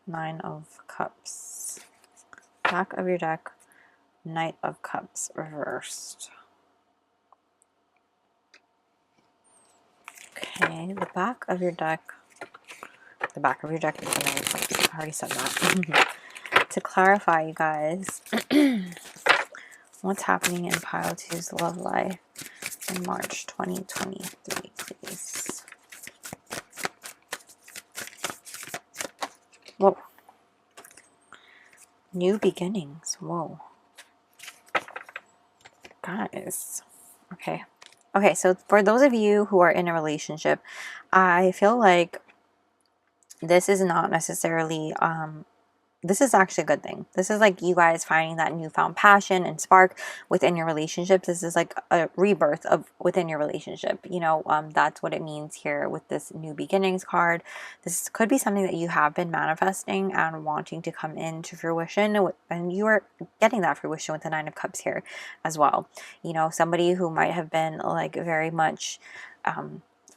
Nine of Cups. Back of your deck, Knight of Cups reversed. Okay, the back of your deck is the Knight of Cups. I already said that. To clarify, you guys, what's happening in pile two's love life in March 2023, please? Whoa. New beginnings. Whoa. guys. Okay. Okay, so for those of you who are in a relationship, I feel like this is not necessarily this is actually a good thing. This is like you guys finding that newfound passion and spark within your relationships. This is like a rebirth of within your relationship. You know, that's what it means here with this new beginnings card. This could be something that you have been manifesting and wanting to come into fruition, and you are getting that fruition with the Nine of Cups here as well. You know, somebody who might have been like very much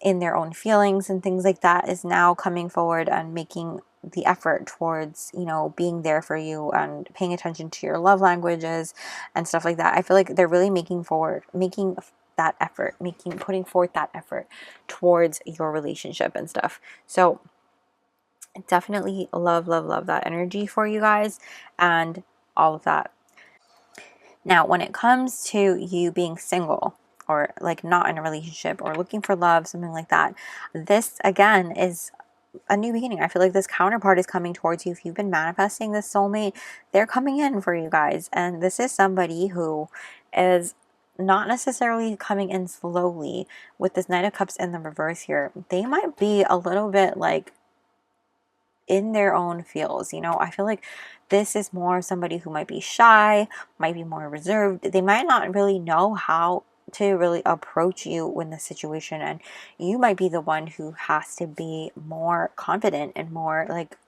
in their own feelings and things like that is now coming forward and making the effort towards, you know, being there for you and paying attention to your love languages and stuff like that. I feel like they're really making that effort, putting forth that effort towards your relationship and stuff. So definitely love that energy for you guys and all of that. Now, when it comes to you being single or like not in a relationship or looking for love, something like that, this again is a new beginning. I feel like this counterpart is coming towards you. If you've been manifesting this soulmate, they're coming in for you guys. And this is somebody who is not necessarily coming in slowly. With this Knight of Cups in the reverse here, they might be a little bit like in their own feels. You know, I feel like this is more somebody who might be shy, might be more reserved. They might not really know how to really approach you in the situation, and you might be the one who has to be more confident and more like,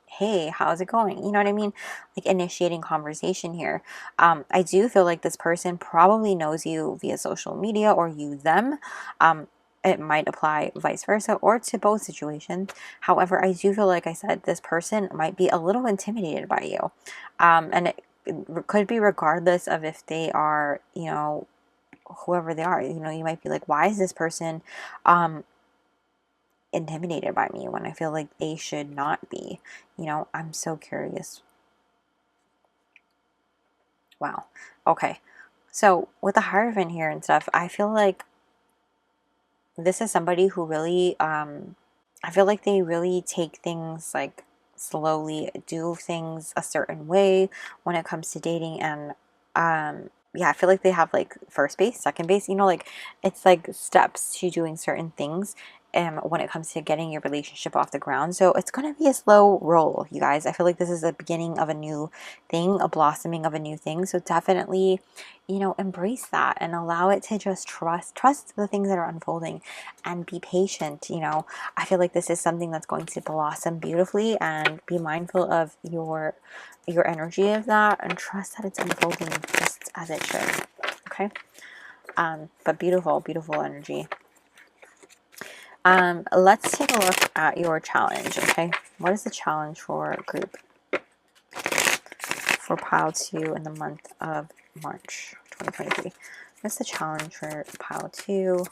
hey, how's it going? You know what I mean? Like initiating conversation here. I do feel like this person probably knows you via social media or you them. It might apply vice versa or to both situations. However, I do feel like I said this person might be a little intimidated by you. And it could be regardless of if they are, you know, whoever they are. You know, you might be like, why is this person intimidated by me when I feel like they should not be? You know, I'm so curious. Wow. Okay. So with the Hierophant here and stuff, I feel like this is somebody who really, I feel like they really take things like slowly, do things a certain way when it comes to dating. And yeah, I feel like they have like first base, second base, you know, like it's like steps to doing certain things when it comes to getting your relationship off the ground. So it's going to be a slow roll, you guys. I feel like this is the beginning of a new thing, a blossoming of a new thing. So definitely, you know, embrace that and allow it to just trust the things that are unfolding and be patient. You know, I feel like this is something that's going to blossom beautifully, and be mindful of your energy of that and trust that it's unfolding just as it should. Okay. But beautiful energy. Let's take a look at your challenge. Okay, what is the challenge for group for pile 2 in the month of March 2023? What's the challenge for pile 2? Of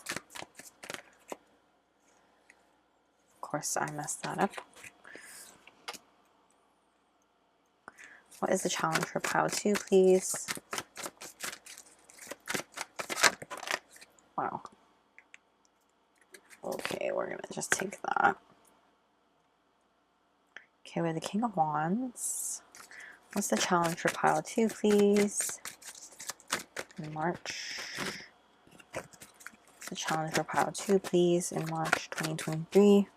course, I messed that up. What is the challenge for pile 2, please? Wow. Okay, we're gonna just take that. Okay, we have the King of Wands. What's the challenge for pile 2, please? In March. What's the challenge for pile 2, please? In March 2023.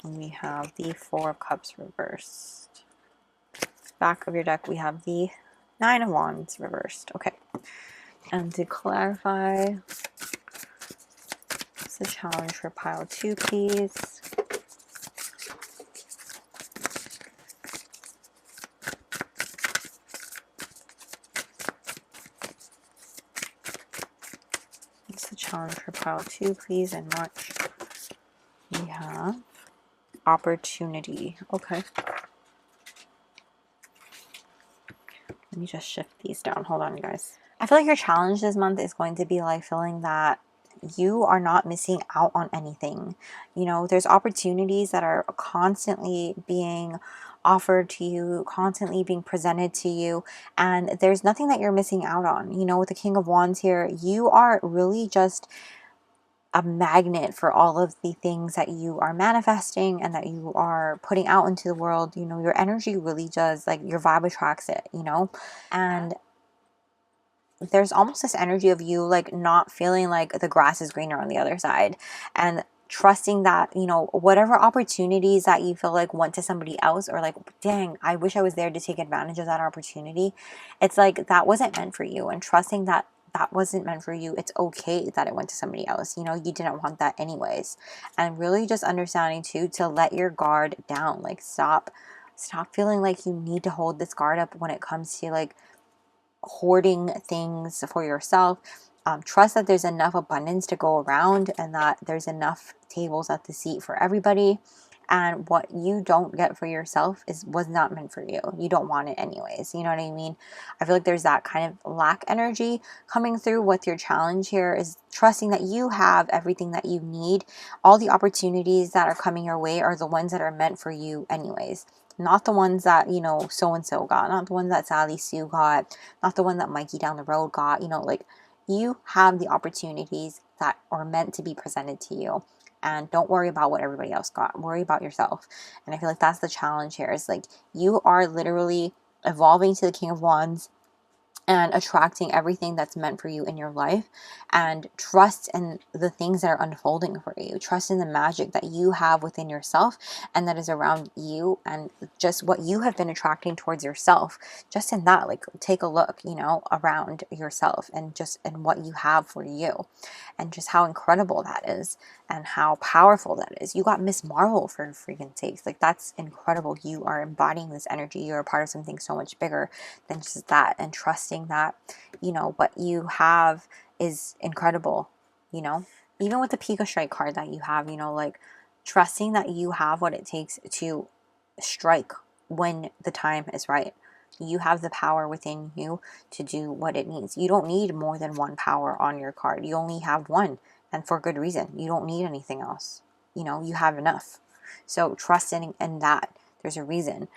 And we have the Four of Cups reversed. Back of your deck, we have the Nine of Wands reversed. Okay. And to clarify, what's the challenge for pile 2, please? What's the challenge for pile 2, please? In March, we have opportunity. Okay. Let me just shift these down. Hold on, you guys. I feel like your challenge this month is going to be like feeling that you are not missing out on anything. You know, there's opportunities that are constantly being offered to you, constantly being presented to you, and there's nothing that you're missing out on. You know, with the King of Wands here, you are really just a magnet for all of the things that you are manifesting and that you are putting out into the world. You know, your energy really does, like, your vibe attracts it, you know. And there's almost this energy of you like not feeling like the grass is greener on the other side, and trusting that, you know, whatever opportunities that you feel like went to somebody else, or like, dang, I wish I was there to take advantage of that opportunity, it's like that wasn't meant for you, and trusting that that wasn't meant for you. It's okay that it went to somebody else. You know, you didn't want that anyways. And really just understanding too to let your guard down. Like, stop feeling like you need to hold this guard up when it comes to like hoarding things for yourself. Trust that there's enough abundance to go around, and that there's enough tables at the seat for everybody. And what you don't get for yourself was not meant for you. You don't want it anyways. You know what I mean? I feel like there's that kind of lack energy coming through. With your challenge here is trusting that you have everything that you need. All the opportunities that are coming your way are the ones that are meant for you anyways. Not the ones that, you know, so-and-so got. Not the ones that Sally Sue got. Not the one that Mikey down the road got. You know, like, you have the opportunities that are meant to be presented to you. And don't worry about what everybody else got. Worry about yourself. And I feel like that's the challenge here. Is like, you are literally evolving to the King of Wands and attracting everything that's meant for you in your life. And trust in the things that are unfolding for you. Trust in the magic that you have within yourself and that is around you, and just what you have been attracting towards yourself. Just in that, like, take a look, you know, around yourself, and just in what you have for you, and just how incredible that is, and how powerful that is. You got Miss Marvel, for freaking sakes. Like, that's incredible. You are embodying this energy. You're a part of something so much bigger than just that. And trusting that, you know, what you have is incredible, you know. Even with the Pikachu card that you have, you know, like, trusting that you have what it takes to strike when the time is right. You have the power within you to do what it needs. You don't need more than one power on your card. You only have one, and for good reason. You don't need anything else. You know, you have enough. So trusting in that. There's a reason.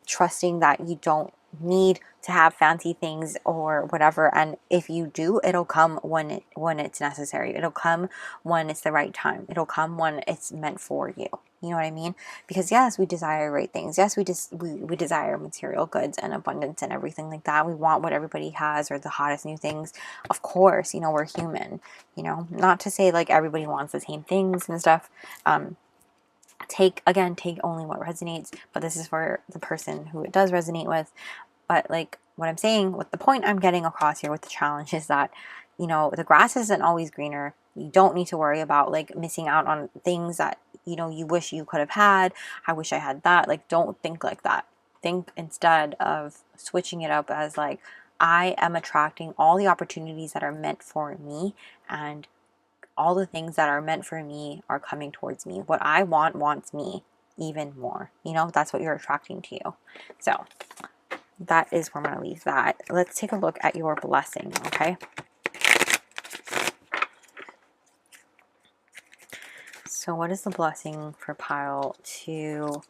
Trusting that you don't need to have fancy things or whatever, and if you do, it'll come when it's necessary. It'll come when it's the right time. It'll come when it's meant for you. You know what I mean? Because yes, we desire great things. Yes, we desire material goods and abundance and everything like that. We want what everybody has, or the hottest new things. Of course, you know, we're human. You know, not to say like everybody wants the same things and stuff. Take only what resonates, but this is for the person who it does resonate with. But like, what I'm saying, what the point I'm getting across here with the challenge is that, you know, the grass isn't always greener. You don't need to worry about like missing out on things that, you know, you wish you could have had. I wish I had that. Like, don't think like that. Think instead of switching it up as like, I am attracting all the opportunities that are meant for me, and all the things that are meant for me are coming towards me. What I want wants me even more. You know, that's what you're attracting to you. So that is where I'm going to leave that. Let's take a look at your blessing, okay? So what is the blessing for pile 2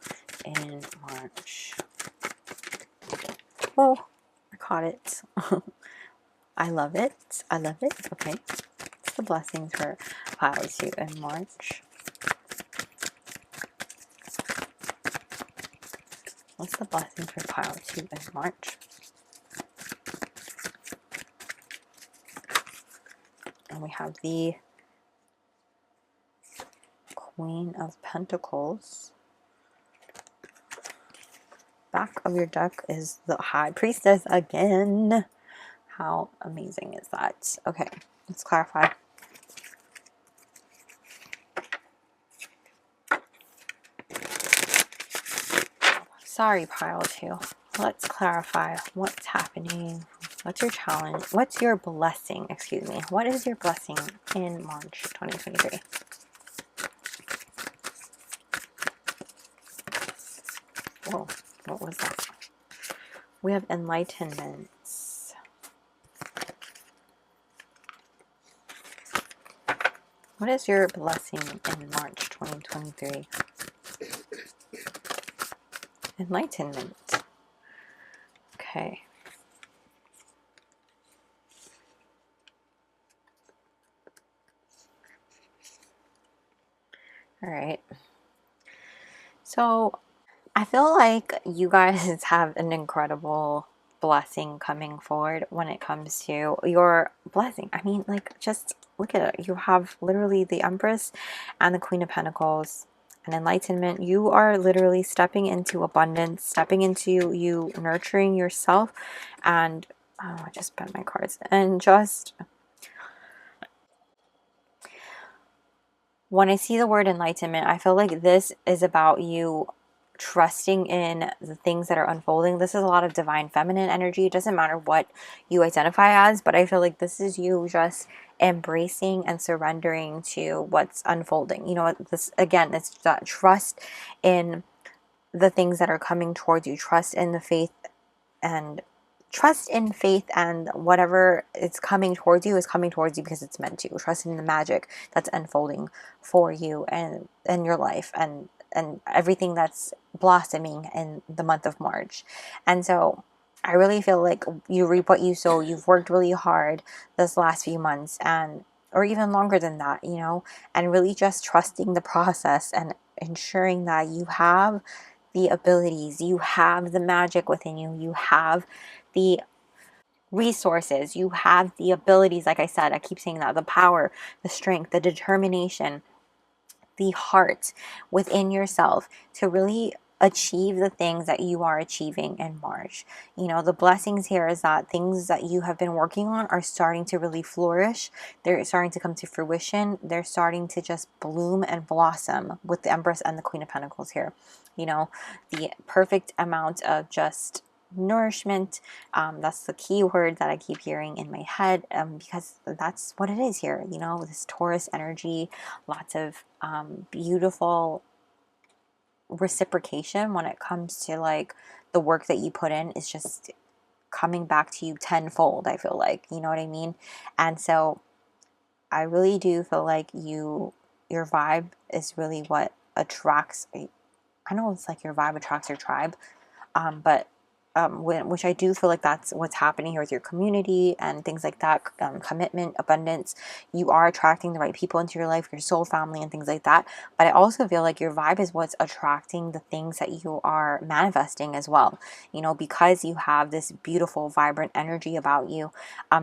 in March? Oh, I caught it. I love it. I love it. Okay. What's the blessings for pile 2 in March? What's the blessing for pile 2 in March? And we have the Queen of Pentacles. Back of your deck is the High Priestess again. How amazing is that? Okay, let's clarify. Sorry, pile 2. Let's clarify what's happening. What's your challenge? What's your blessing? Excuse me. What is your blessing in March 2023? Whoa, what was that? We have enlightenments. What is your blessing in March 2023? Enlightenment. Okay. All right. So I feel like you guys have an incredible blessing coming forward when it comes to your blessing. I mean, like, just look at it. You have literally the Empress and the Queen of Pentacles and enlightenment. You are literally stepping into abundance, stepping into you nurturing yourself. And oh, I just bent my cards. And just when I see the word enlightenment, I feel like this is about you trusting in the things that are unfolding. This is a lot of divine feminine energy. It doesn't matter what you identify as, but I feel like this is you just embracing and surrendering to what's unfolding. You know, this again, it's that trust in the things that are coming towards you, trust in the faith and whatever is coming towards you is coming towards you because it's meant to. Trust in the magic that's unfolding for you and your life and everything that's blossoming in the month of March. And so I really feel like you reap what you sow. You've worked really hard this last few months, and or even longer than that, you know, and really just trusting the process and ensuring that you have the abilities, you have the magic within you, you have the resources, you have the abilities. Like I said, I keep saying that, the power, the strength, the determination, the heart within yourself to really achieve the things that you are achieving in March. You know, the blessings here is that things that you have been working on are starting to really flourish. They're starting to come to fruition. They're starting to just bloom and blossom with the Empress and the Queen of Pentacles here. You know, the perfect amount of just nourishment. That's the key word that I keep hearing in my head, because that's what it is here. You know, this Taurus energy, lots of beautiful reciprocation when it comes to like the work that you put in is just coming back to you tenfold, I feel like, you know what I mean? And so I really do feel like your vibe is really what attracts. I know it's like your vibe attracts your tribe, but which I do feel like that's what's happening here with your community and things like that. Commitment, abundance. You are attracting the right people into your life, your soul family and things like that. But I also feel like your vibe is what's attracting the things that you are manifesting as well. You know, because you have this beautiful, vibrant energy about you,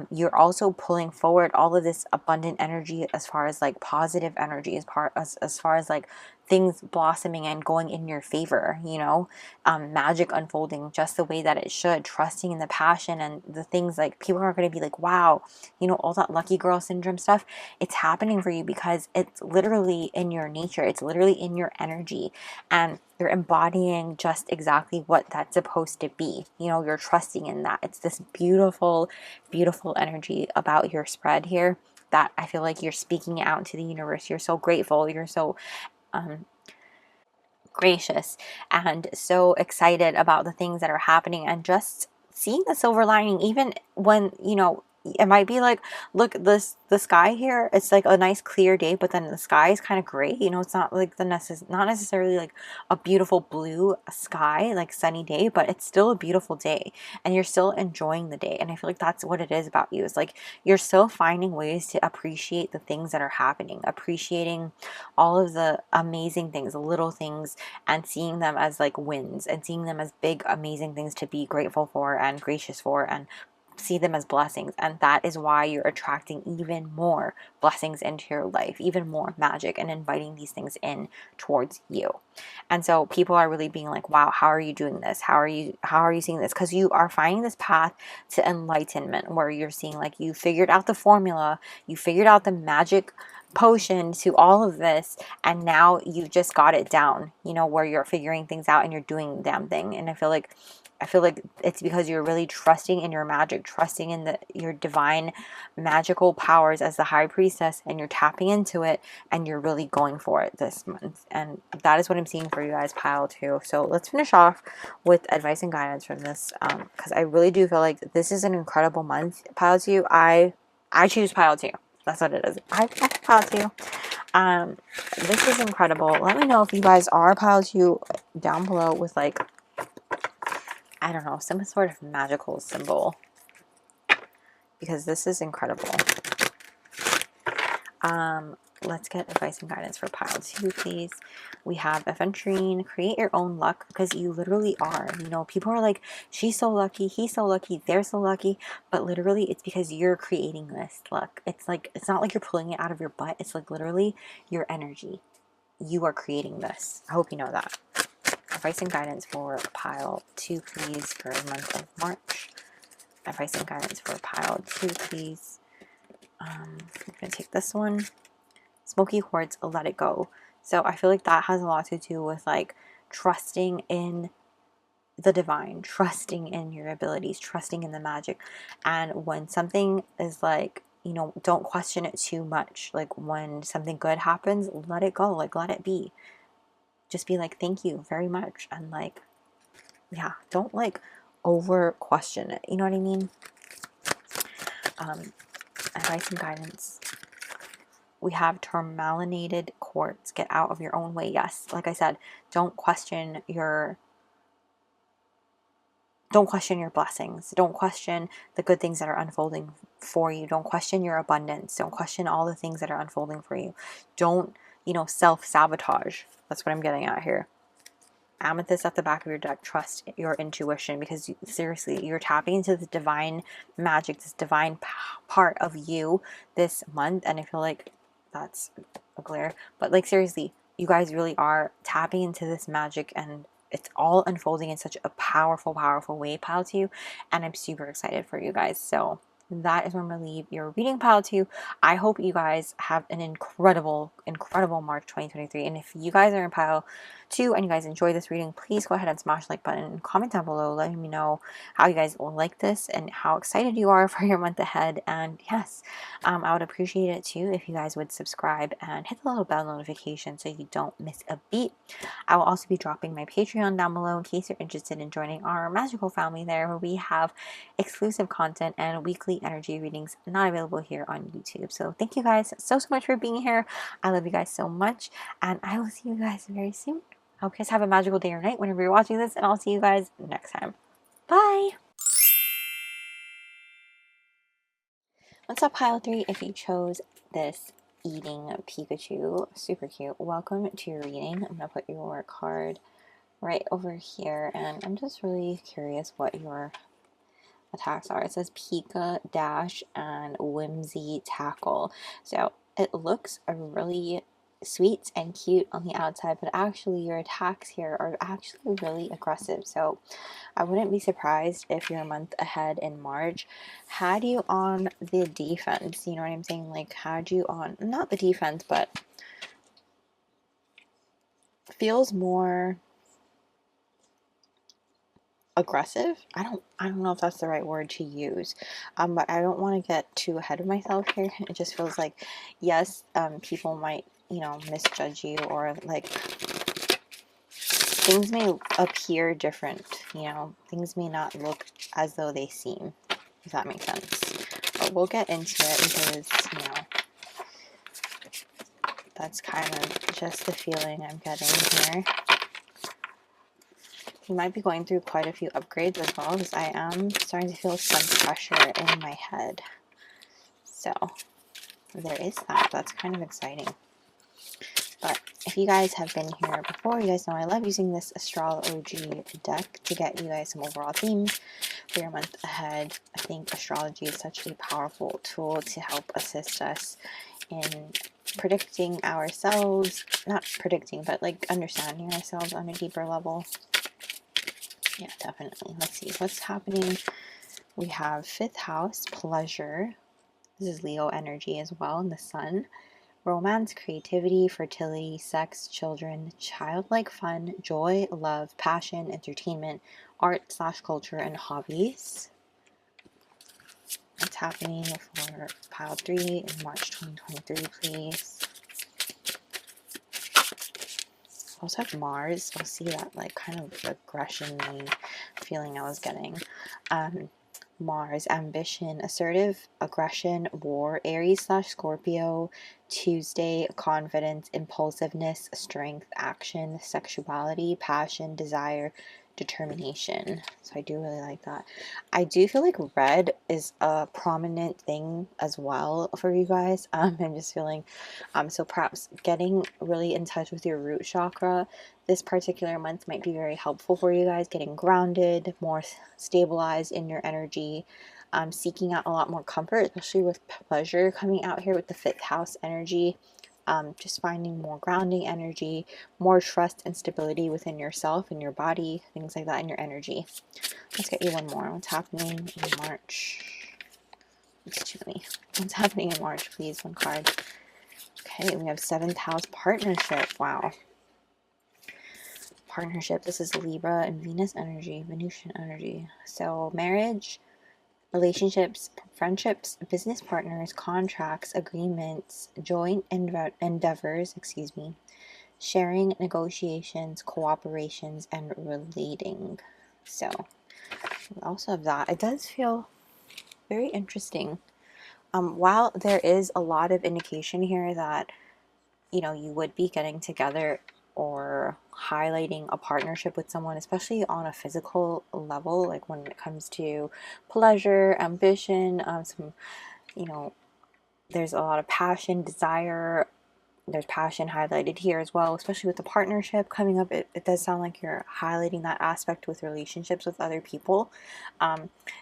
you're also pulling forward all of this abundant energy as far as like positive energy, as far as like things blossoming and going in your favor, you know, magic unfolding just the way that it should, trusting in the passion and the things. Like, people are going to be like, wow, you know, all that lucky girl syndrome stuff, it's happening for you because it's literally in your nature, it's literally in your energy, and you're embodying just exactly what that's supposed to be. You know, you're trusting in that. It's this beautiful, beautiful energy about your spread here that I feel like you're speaking out into the universe. You're so grateful, you're so gracious and so excited about the things that are happening, and just seeing the silver lining, even when, you know, it might be like, look, the sky here, it's like a nice clear day, but then the sky is kind of gray, you know, it's not like not necessarily like a beautiful blue sky, like sunny day, but it's still a beautiful day and you're still enjoying the day. And I feel like that's what it is about you. It's like you're still finding ways to appreciate the things that are happening, appreciating all of the amazing things, the little things, and seeing them as like wins and seeing them as big, amazing things to be grateful for and gracious for, and see them as blessings. And that is why you're attracting even more blessings into your life, even more magic, and inviting these things in towards you. And so people are really being like, wow, how are you doing this? How are you seeing this? Because you are finding this path to enlightenment where you're seeing like you figured out the formula, you figured out the magic potion to all of this, and now you've just got it down, you know, where you're figuring things out and you're doing the damn thing. And I feel like it's because you're really trusting in your magic, trusting in your divine magical powers as the high priestess, and you're tapping into it and you're really going for it this month. And that is what I'm seeing for you guys, pile 2. So let's finish off with advice and guidance from this, because I really do feel like this is an incredible month, pile 2. I choose pile 2. That's what it is. I pile 2. This is incredible. Let me know if you guys are pile 2 down below with like, I don't know, some sort of magical symbol, because this is incredible. let's get advice and guidance for pile 2, please. We have adventuring, create your own luck, because you literally are. You know, people are like, she's so lucky, he's so lucky, they're so lucky, but literally it's because you're creating this luck. It's like, it's not like you're pulling it out of your butt. It's like literally your energy. You are creating this. I hope you know that. Advice and guidance for pile 2, please, for the month of March. Advice and guidance for pile 2, please. I'm going to take this one. Smoky quartz, let it go. So I feel like that has a lot to do with like trusting in the divine, trusting in your abilities, trusting in the magic. And when something is like, you know, don't question it too much. Like when something good happens, let it go, like let it be. Just be like, thank you very much. And like, yeah, don't like over question it. You know what I mean? Advice and guidance. We have tourmalinated quartz. Get out of your own way. Yes, like I said, don't question your blessings. Don't question the good things that are unfolding for you. Don't question your abundance. Don't question all the things that are unfolding for you. Don't, you know, self-sabotage. That's what I'm getting at here. Amethyst at the back of your deck. Trust your intuition, because seriously, you're tapping into the divine magic, this divine part of you this month. And I feel like that's a glare, but like seriously, you guys really are tapping into this magic, and it's all unfolding in such a powerful way, pile 2, and I'm super excited for you guys. So that is where I'm going to leave your reading, pile 2. I hope you guys have an incredible March 2023. And if you guys are in pile 2 and you guys enjoy this reading, please go ahead and smash the like button and comment down below letting me know how you guys will like this and how excited you are for your month ahead. And yes, I would appreciate it too if you guys would subscribe and hit the little bell notification so you don't miss a beat. I will also be dropping my Patreon down below in case you're interested in joining our magical family there, where we have exclusive content and weekly energy readings not available here on YouTube. So thank you guys so much for being here. I love you guys so much, and I will see you guys very soon. I hope you guys have a magical day or night whenever you're watching this, and I'll see you guys next time. Bye! What's up, pile 3? If you chose this eating Pikachu, super cute, welcome to your reading. I'm going to put your card right over here, and I'm just really curious what your attacks are. It says Pika dash and whimsy tackle. So it looks really sweet and cute on the outside, but actually your attacks here are actually really aggressive. So I wouldn't be surprised if your month ahead in March had you on the defense. You know what I'm saying? Like had you on, not the defense, but feels more aggressive. I don't know if that's the right word to use, but I don't want to get too ahead of myself here. It just feels like, yes, people might, you know, misjudge you, or like things may appear different, you know, things may not look as though they seem, if that makes sense. But we'll get into it because, you know, that's kind of just the feeling I'm getting here. You might be going through quite a few upgrades as well, because I am starting to feel some pressure in my head. So there is that. That's kind of exciting. But if you guys have been here before, you guys know I love using this Astrol-OG deck to get you guys some overall themes for your month ahead. I think astrology is such a powerful tool to help assist us in predicting ourselves. Not predicting, but like understanding ourselves on a deeper level. Yeah, definitely. Let's see what's happening. We have 5th house, pleasure. This is Leo energy as well in the sun. Romance, creativity, fertility, sex, children, childlike fun, joy, love, passion, entertainment, art / culture, and hobbies. What's happening for pile 3 in March 2023, please? Also have Mars. I'll see that like kind of aggression-y feeling I was getting. Mars, ambition, assertive, aggression, war, Aries / Scorpio, Tuesday, confidence, impulsiveness, strength, action, sexuality, passion, desire, determination. So I do really like that. I do feel like red is a prominent thing as well for you guys. I'm just feeling so perhaps getting really in touch with your root chakra this particular month might be very helpful for you guys, getting grounded, more stabilized in your energy, seeking out a lot more comfort, especially with pleasure coming out here with the 5th house energy. Just finding more grounding energy, more trust and stability within yourself and your body, things like that, in your energy. Let's get you one more. What's happening in March? It's too many. What's happening in March, please? One card. Okay, we have 7th house partnership. Wow. Partnership. This is Libra and Venus energy, Venusian energy. So marriage, relationships, friendships, business partners, contracts, agreements, joint endeavors, sharing, negotiations, cooperations, and relating. So we also have that. It does feel very interesting. While there is a lot of indication here that, you know, you would be getting together or highlighting a partnership with someone, especially on a physical level, like when it comes to pleasure, ambition, some, you know, there's a lot of passion, desire. There's passion highlighted here as well, especially with the partnership coming up. It does sound like you're highlighting that aspect with relationships with other people.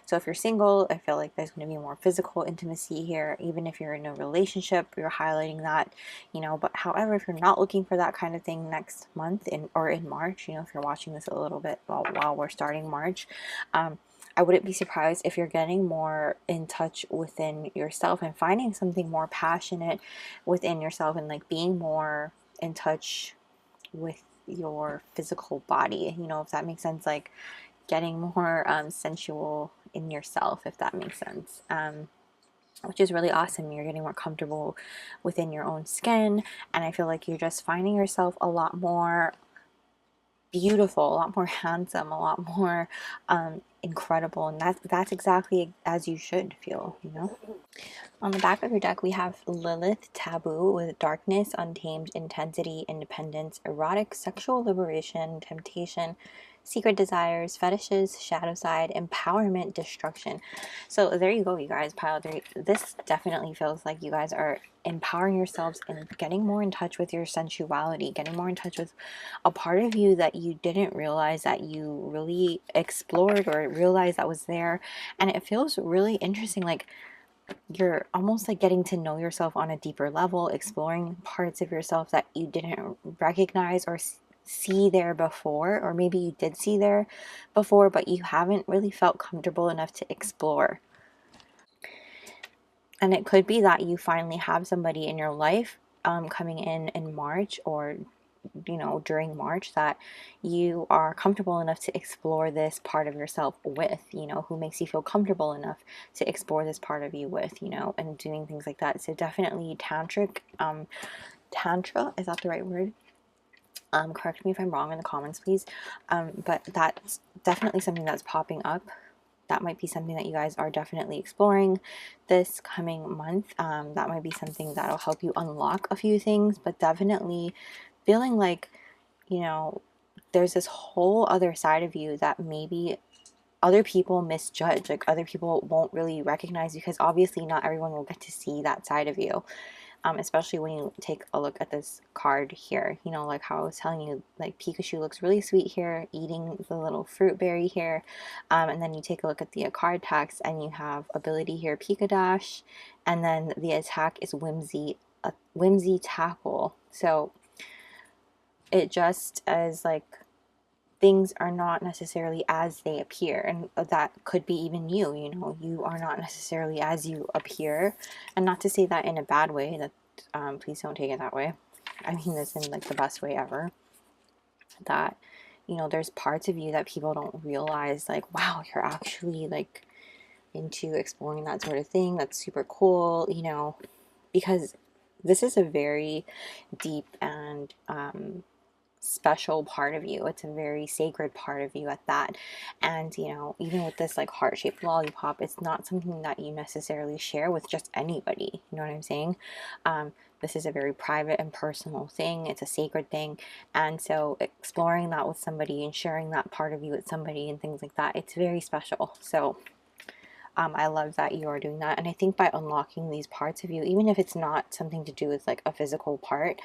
So if you're single, I feel like there's going to be more physical intimacy here. Even if you're in a relationship, you're highlighting that, you know. But however, if you're not looking for that kind of thing next month or in March, you know, if you're watching this a little bit while we're starting March, I wouldn't be surprised if you're getting more in touch within yourself and finding something more passionate within yourself, and like being more in touch with your physical body, you know, if that makes sense, like getting more sensual in yourself, if that makes sense, which is really awesome. You're getting more comfortable within your own skin, and I feel like you're just finding yourself a lot more beautiful, a lot more handsome, a lot more incredible, and that's exactly as you should feel, you know. On the back of your deck, we have Lilith, taboo, with darkness, untamed, intensity, independence, erotic, sexual liberation, temptation, secret desires, fetishes, shadow side, empowerment, destruction. So there you go, you guys. Pile 3. This definitely feels like you guys are empowering yourselves and getting more in touch with your sensuality, getting more in touch with a part of you that you didn't realize that you really explored or realized that was there. And it feels really interesting, like you're almost like getting to know yourself on a deeper level, exploring parts of yourself that you didn't recognize or see there before, or maybe you did see there before, but you haven't really felt comfortable enough to explore. And it could be that you finally have somebody in your life coming in March, or you know, during March, that you are comfortable enough to explore this part of yourself with, you know, who makes you feel comfortable enough to explore this part of you with, you know, and doing things like that. So definitely tantric, tantra, is that the right word? Correct me if I'm wrong in the comments, please. But that's definitely something that's popping up. That might be something that you guys are definitely exploring this coming month. That might be something that'll help you unlock a few things, but definitely feeling like, you know, there's this whole other side of you that maybe other people misjudge, like other people won't really recognize, because obviously not everyone will get to see that side of you. Especially when you take a look at this card here, you know, like how I was telling you, like Pikachu looks really sweet here, eating the little fruit berry here, and then you take a look at the card text and you have ability here, Pika Dash, and then the attack is Whimsy Tackle. So it just as like things are not necessarily as they appear, and that could be even you, you know, you are not necessarily as you appear, and not to say that in a bad way, that please don't take it that way. I mean this in like the best way ever, that, you know, there's parts of you that people don't realize, like, wow, you're actually like into exploring that sort of thing. That's super cool, you know, because this is a very deep and special part of you. It's a very sacred part of you at that. And you know, even with this like heart-shaped lollipop, it's not something that you necessarily share with just anybody. You know what I'm saying? This is a very private and personal thing. It's a sacred thing. And so exploring that with somebody and sharing that part of you with somebody and things like that, it's very special. So I love that you are doing that. And I think by unlocking these parts of you, even if it's not something to do with like a physical part,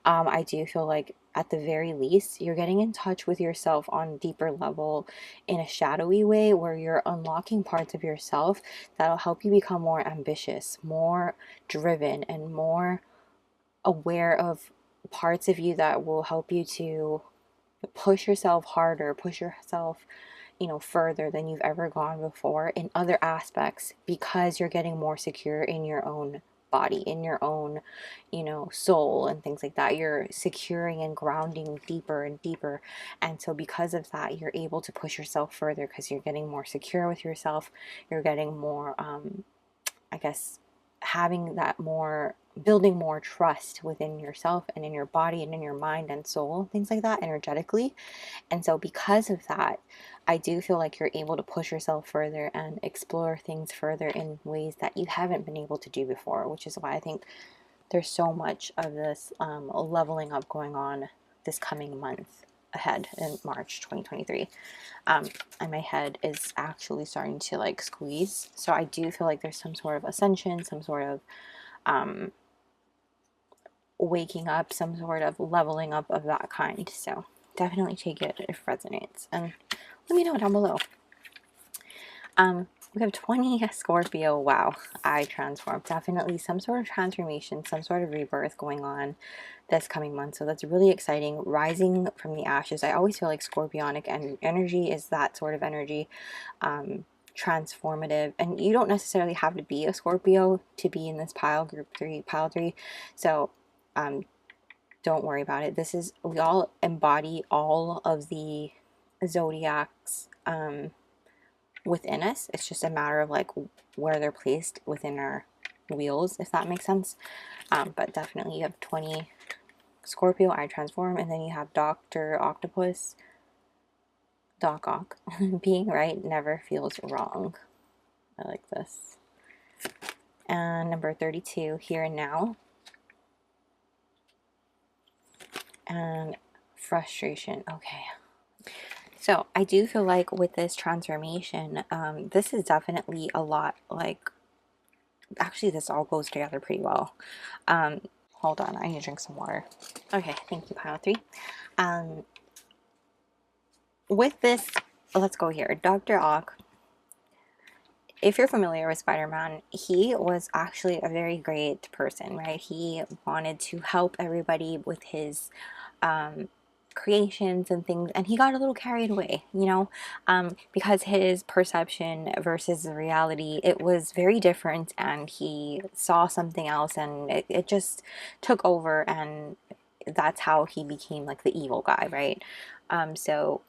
I do feel like at the very least, you're getting in touch with yourself on a deeper level in a shadowy way, where you're unlocking parts of yourself that'll help you become more ambitious, more driven, and more aware of parts of you that will help you to push yourself harder, push yourself, you know, further than you've ever gone before in other aspects, because you're getting more secure in your own body, in your own, you know, soul and things like that. You're securing and grounding deeper and deeper. And so because of that, you're able to push yourself further because you're getting more secure with yourself. You're getting more, I guess, having that more, building more trust within yourself and in your body and in your mind and soul, things like that, energetically. And so because of that, I do feel like you're able to push yourself further and explore things further in ways that you haven't been able to do before, which is why I think there's so much of this leveling up going on this coming month ahead in March 2023. And my head is actually starting to like squeeze. So I do feel like there's some sort of ascension, some sort of waking up, some sort of leveling up of that kind. So definitely take it if it resonates, and let me know down below. We have 20 Scorpio. Wow, I transformed. Definitely some sort of transformation, some sort of rebirth going on this coming month. So that's really exciting. Rising from the ashes. I always feel like Scorpionic energy is that sort of energy. Transformative, and you don't necessarily have to be a Scorpio to be in this pile, group 3, pile 3. So don't worry about it. This is, we all embody all of the zodiacs within us. It's just a matter of like where they're placed within our wheels, if that makes sense. But definitely you have 20 Scorpio, I transform, and then you have Dr. Octopus, Doc Ock, being right never feels wrong. I like this. And number 32, here and now. And frustration. Okay. So I do feel like with this transformation, this is definitely a lot like, actually this all goes together pretty well. Hold on, I need to drink some water. Okay, thank you, pile 3. With this, let's go here. Dr. Ock, if you're familiar with Spider-Man, he was actually a very great person, right? He wanted to help everybody with his creations and things, and he got a little carried away, you know, because his perception versus the reality, it was very different, and he saw something else, and it just took over, and that's how he became like the evil guy, right? So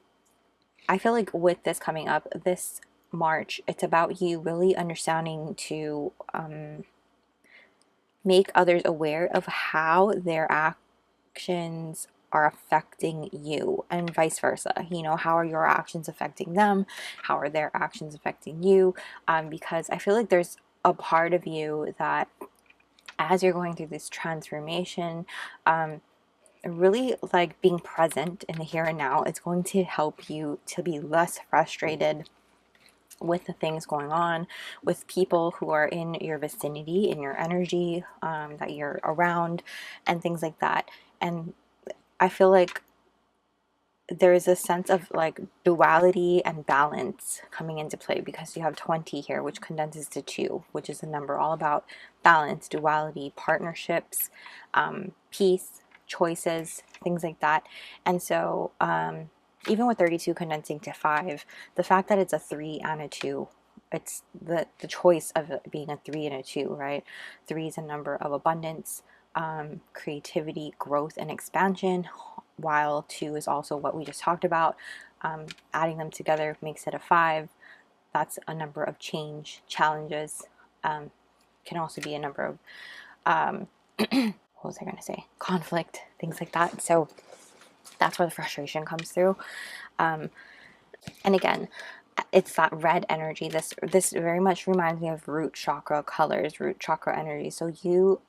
I feel like with this coming up this March, it's about you really understanding to make others aware of how their actions are affecting you, and vice versa. You know, how are your actions affecting them? How are their actions affecting you? Because I feel like there's a part of you that, as you're going through this transformation, really like being present in the here and now, it's going to help you to be less frustrated with the things going on, with people who are in your vicinity, in your energy, that you're around, and things like that. And I feel like there is a sense of like duality and balance coming into play, because you have 20 here, which condenses to 2, which is a number all about balance, duality, partnerships, peace, choices, things like that. And so even with 32 condensing to 5, the fact that it's a 3 and a 2, it's the choice of it being a 3 and a 2, right? 3 is a number of abundance, creativity, growth, and expansion, while 2 is also what we just talked about. Adding them together makes it a 5. That's a number of change, challenges, can also be a number of what was I going to say, conflict, things like that. So That's where the frustration comes through. And again, it's that red energy. This very much reminds me of root chakra colors, root chakra energy. So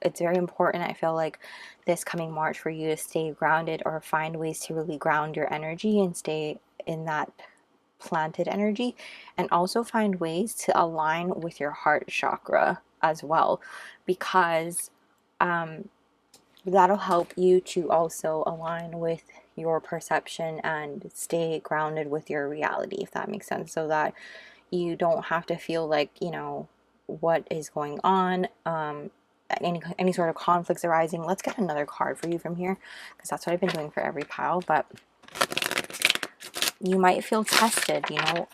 it's very important, I feel like, this coming March for you to stay grounded, or find ways to really ground your energy and stay in that planted energy, and also find ways to align with your heart chakra as well, because that'll help you to also align with your perception and stay grounded with your reality, if that makes sense, so that you don't have to feel like, you know, what is going on, any sort of conflicts arising. Let's get another card for you from here, because that's what I've been doing for every pile. But you might feel tested, you know,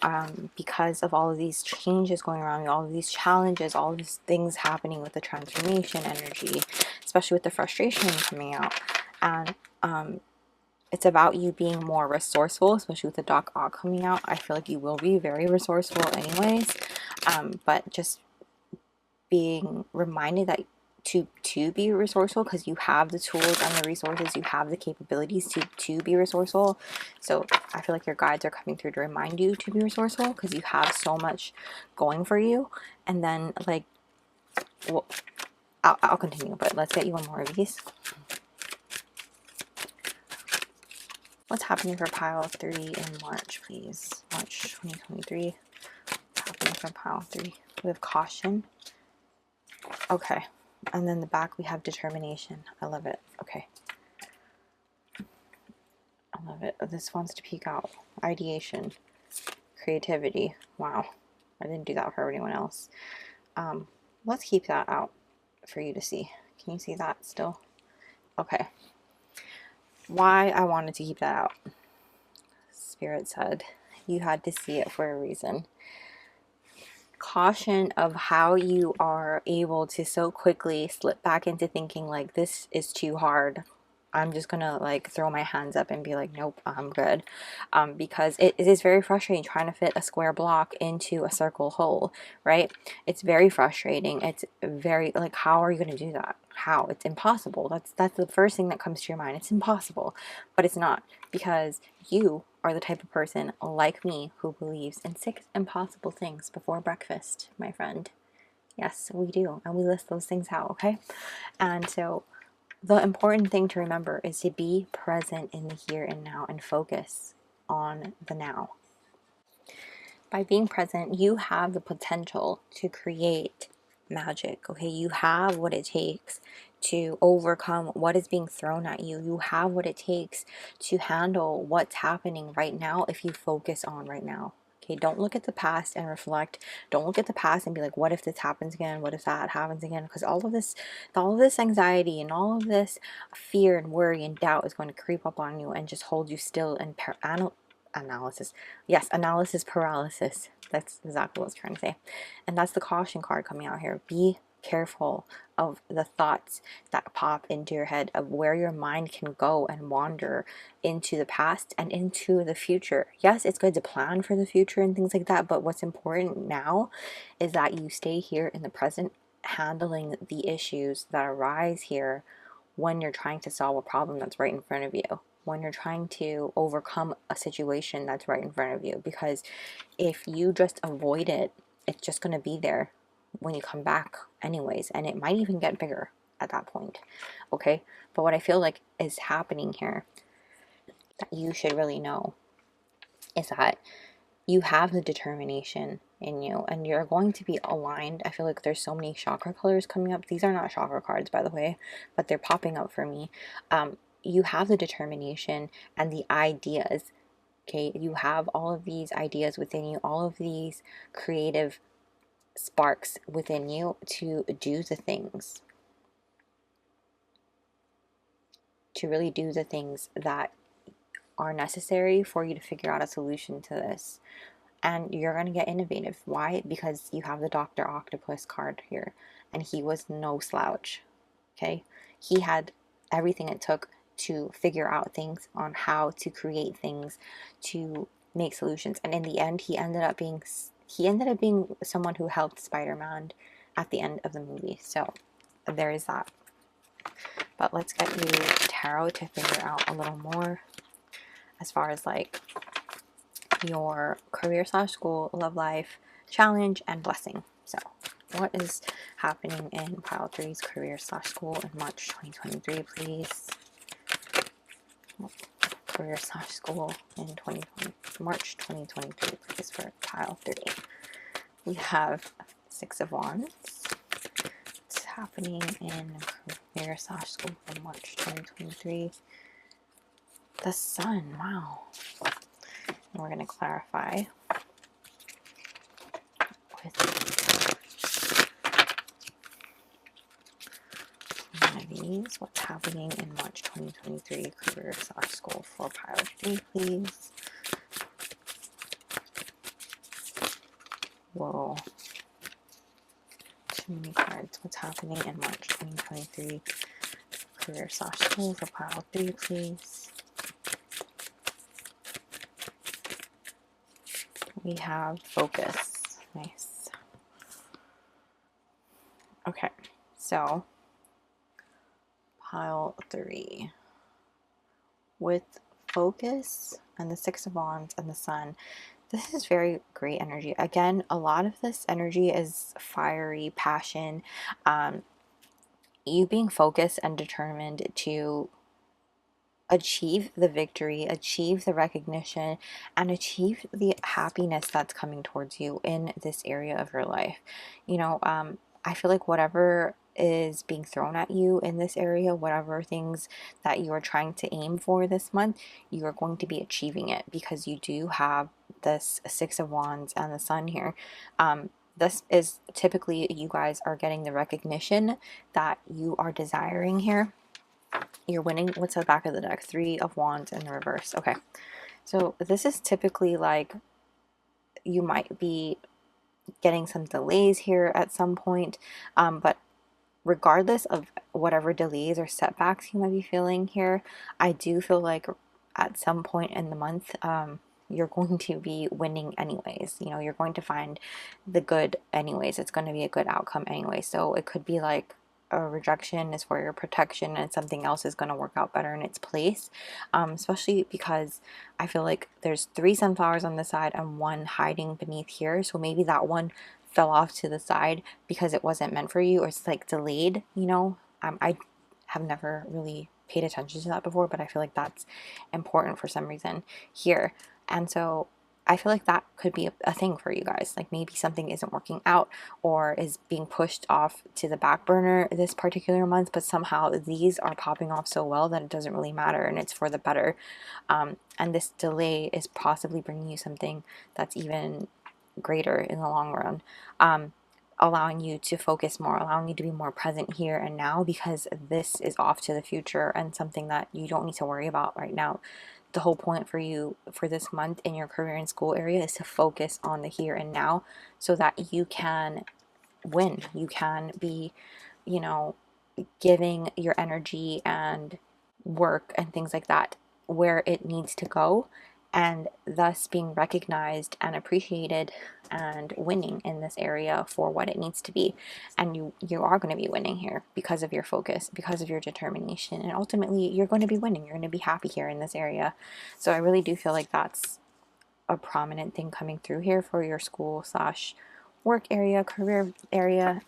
because of all of these changes going around, all of these challenges, all of these things happening with the transformation energy, especially with the frustration coming out. And it's about you being more resourceful, especially with the 𝒕𝒐𝒔 coming out. I feel like you will be very resourceful anyways, but just being reminded that to be resourceful, because you have the tools and the resources, you have the capabilities to be resourceful. So I feel like your guides are coming through to remind you to be resourceful, because you have so much going for you. And then, like, well, I'll continue, but let's get you one more of these. What's happening for pile 3 in March, please? March 2023. What's happening for pile 3? We have caution. Okay. And then the back we have determination. I love it. Okay. I love it. This wants to peek out. Ideation. Creativity. Wow. I didn't do that for anyone else. Let's keep that out for you to see. Can you see that still? Okay. Why I wanted to keep that out. Spirit said you had to see it for a reason. Caution of how you are able to so quickly slip back into thinking like, this is too hard, I'm just gonna like throw my hands up and be like, nope, I'm good, because it is very frustrating trying to fit a square block into a circle hole, right? It's very frustrating. It's very, like, how are you going to do that? How? It's impossible. That's the first thing that comes to your mind. It's impossible. But it's not, because you are the type of person like me who believes in 6 impossible things before breakfast, my friend. Yes, we do, and we list those things out, okay? And so the important thing to remember is to be present in the here and now and focus on the now. By being present, you have the potential to create magic, okay? You have what it takes to overcome what is being thrown at you. You have what it takes to handle what's happening right now if you focus on right now. Okay, don't look at the past and reflect. Don't look at the past and be like, what if this happens again? What if that happens again? Because all of this anxiety and all of this fear and worry and doubt is going to creep up on you and just hold you still and analysis. Yes, analysis paralysis. That's exactly what I was trying to say. And that's the caution card coming out here. Be careful of the thoughts that pop into your head, of where your mind can go and wander into the past and into the future. Yes, it's good to plan for the future and things like that, but what's important now is that you stay here in the present, handling the issues that arise here when you're trying to solve a problem that's right in front of you, when you're trying to overcome a situation that's right in front of you. Because if you just avoid it, it's just going to be there when you come back anyways, and it might even get bigger at that point, okay? But what I feel like is happening here that you should really know is that you have the determination in you, and you're going to be aligned. I feel like there's so many chakra colors coming up. These are not chakra cards, by the way, but they're popping up for me. You have the determination and the ideas, okay? You have all of these ideas within you, all of these creative sparks within you to do the things, to really do the things that are necessary for you to figure out a solution to this. And you're going to get innovative. Why? Because you have the Dr. Octopus card here, and he was no slouch, okay? He had everything it took to figure out things on how to create things, to make solutions. And in the end, he ended up being someone who helped Spider-Man at the end of the movie. So there is that. But let's get you tarot to figure out a little more. as far as like your career slash school, love life, challenge, and blessing. So what is happening in pile 3's career slash school in March 2023, please? Career slash school in March 2023, please, for pile 3. We have 6 of Wands. What's happening in career slash school in March 2023? The Sun. Wow. And we're going to clarify with one of these. What's happening in March 2023 career slash school for pile 3, please? Whoa. Too many cards. What's happening in March 2023 career slash school for pile 3, please? We have focus. Nice. Okay, so pile 3 with focus and the 6 of Wands and the Sun. This is very great energy. Again, a lot of this energy is fiery passion, you being focused and determined to achieve the victory, achieve the recognition, and achieve the happiness that's coming towards you in this area of your life. You know, I feel like whatever is being thrown at you in this area, whatever things that you are trying to aim for this month, you are going to be achieving it because you do have this 6 of Wands and the Sun here. This is typically, you guys are getting the recognition that you are desiring here. You're winning. What's the back of the deck? 3 of Wands in the reverse. Okay, so this is typically like you might be getting some delays here at some point, but regardless of whatever delays or setbacks you might be feeling here, I do feel like at some point in the month, you're going to be winning anyways. You know, you're going to find the good anyways. It's going to be a good outcome anyway. So it could be like a rejection is for your protection and something else is going to work out better in its place, especially because I feel like there's 3 sunflowers on the side and 1 hiding beneath here. So maybe that one fell off to the side because it wasn't meant for you, or it's like delayed, you know. I have never really paid attention to that before, but I feel like that's important for some reason here. And so I feel like that could be a thing for you guys. Like maybe something isn't working out or is being pushed off to the back burner this particular month, but somehow these are popping off so well that it doesn't really matter and it's for the better. And this delay is possibly bringing you something that's even greater in the long run, allowing you to focus more, allowing you to be more present here and now, because this is off to the future and something that you don't need to worry about right now. The whole point for you for this month in your career and school area is to focus on the here and now so that you can win. You can be, you know, giving your energy and work and things like that where it needs to go, and thus being recognized and appreciated and winning in this area for what it needs to be. And you are going to be winning here because of your focus, because of your determination, and ultimately you're going to be winning. You're going to be happy here in this area. So I really do feel like that's a prominent thing coming through here for your school slash work area, career area.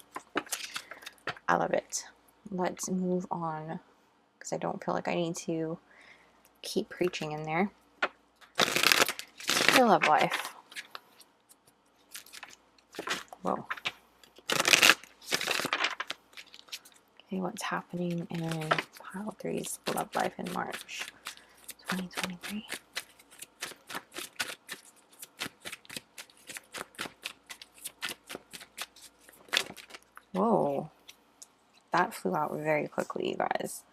I love it. Let's move on because I don't feel like I need to keep preaching in there. I love life. Whoa. Okay, what's happening in pile 3's love life in March 2023? Whoa. That flew out very quickly, you guys.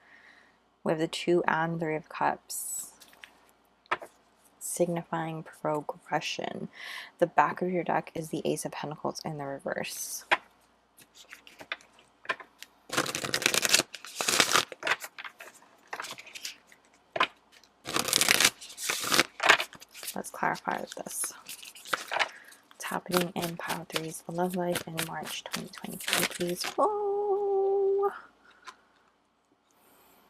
We have the 2 and 3 of Cups, signifying progression. The back of your deck is the Ace of Pentacles in the reverse. Let's clarify with this. What's happening in pile 3's love life in March 2023, please? Whoa!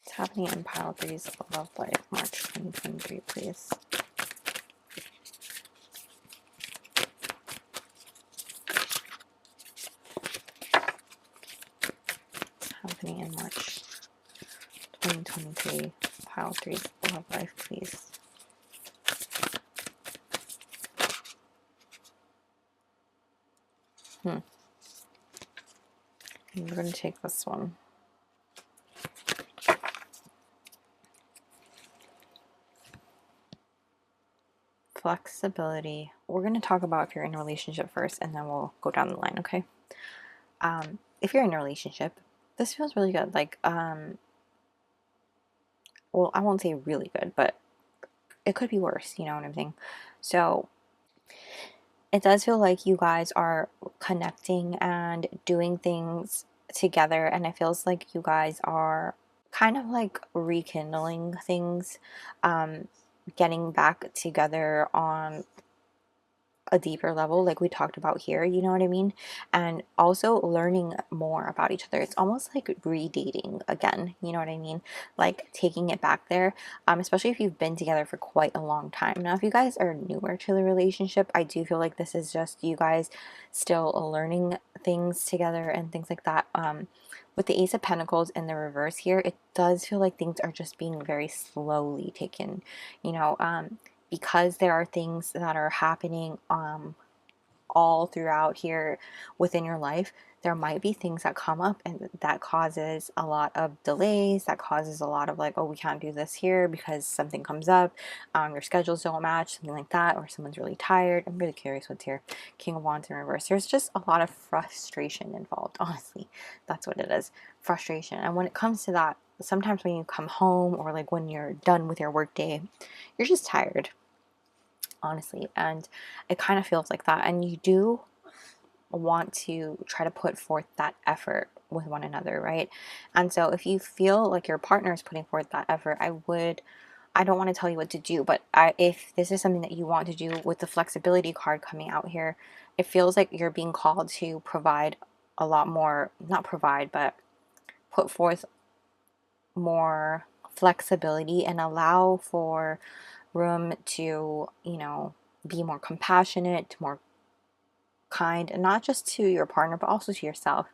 What's happening in pile threes love life, March 2023, please? What's happening in March 2023, pile threes love life, please? We're going to take this one. Flexibility. We're going to talk about if you're in a relationship first, and then we'll go down the line, okay? If you're in a relationship, this feels really good. Like, well, I won't say really good, but it could be worse, you know what I'm saying? So it does feel like you guys are connecting and doing things together, and it feels like you guys are kind of like rekindling things, getting back together on a deeper level, like we talked about here, you know what I mean? And also learning more about each other. It's almost like redating again, you know what I mean? Like taking it back there, especially if you've been together for quite a long time. Now, if you guys are newer to the relationship, I do feel like this is just you guys still learning things together and things like that. With the Ace of Pentacles in the reverse here, it does feel like things are just being very slowly taken, you know, because there are things that are happening all throughout here within your life. There might be things that come up and that causes a lot of delays, that causes a lot of like, oh, we can't do this here because something comes up, your schedules don't match, something like that, or someone's really tired. I'm really curious what's here. King of Wands in reverse. There's just a lot of frustration involved, honestly. That's what it is, frustration. And when it comes to that, sometimes when you come home or like when you're done with your work day, you're just tired, honestly, and it kind of feels like that, and you do want to try to put forth that effort with one another, right? And so if you feel like your partner is putting forth that effort, I don't want to tell you what to do, but if this is something that you want to do, with the flexibility card coming out here, it feels like you're being called to provide a lot more, not provide, but put forth more flexibility and allow for room to, you know, be more compassionate, more kind, and not just to your partner, but also to yourself.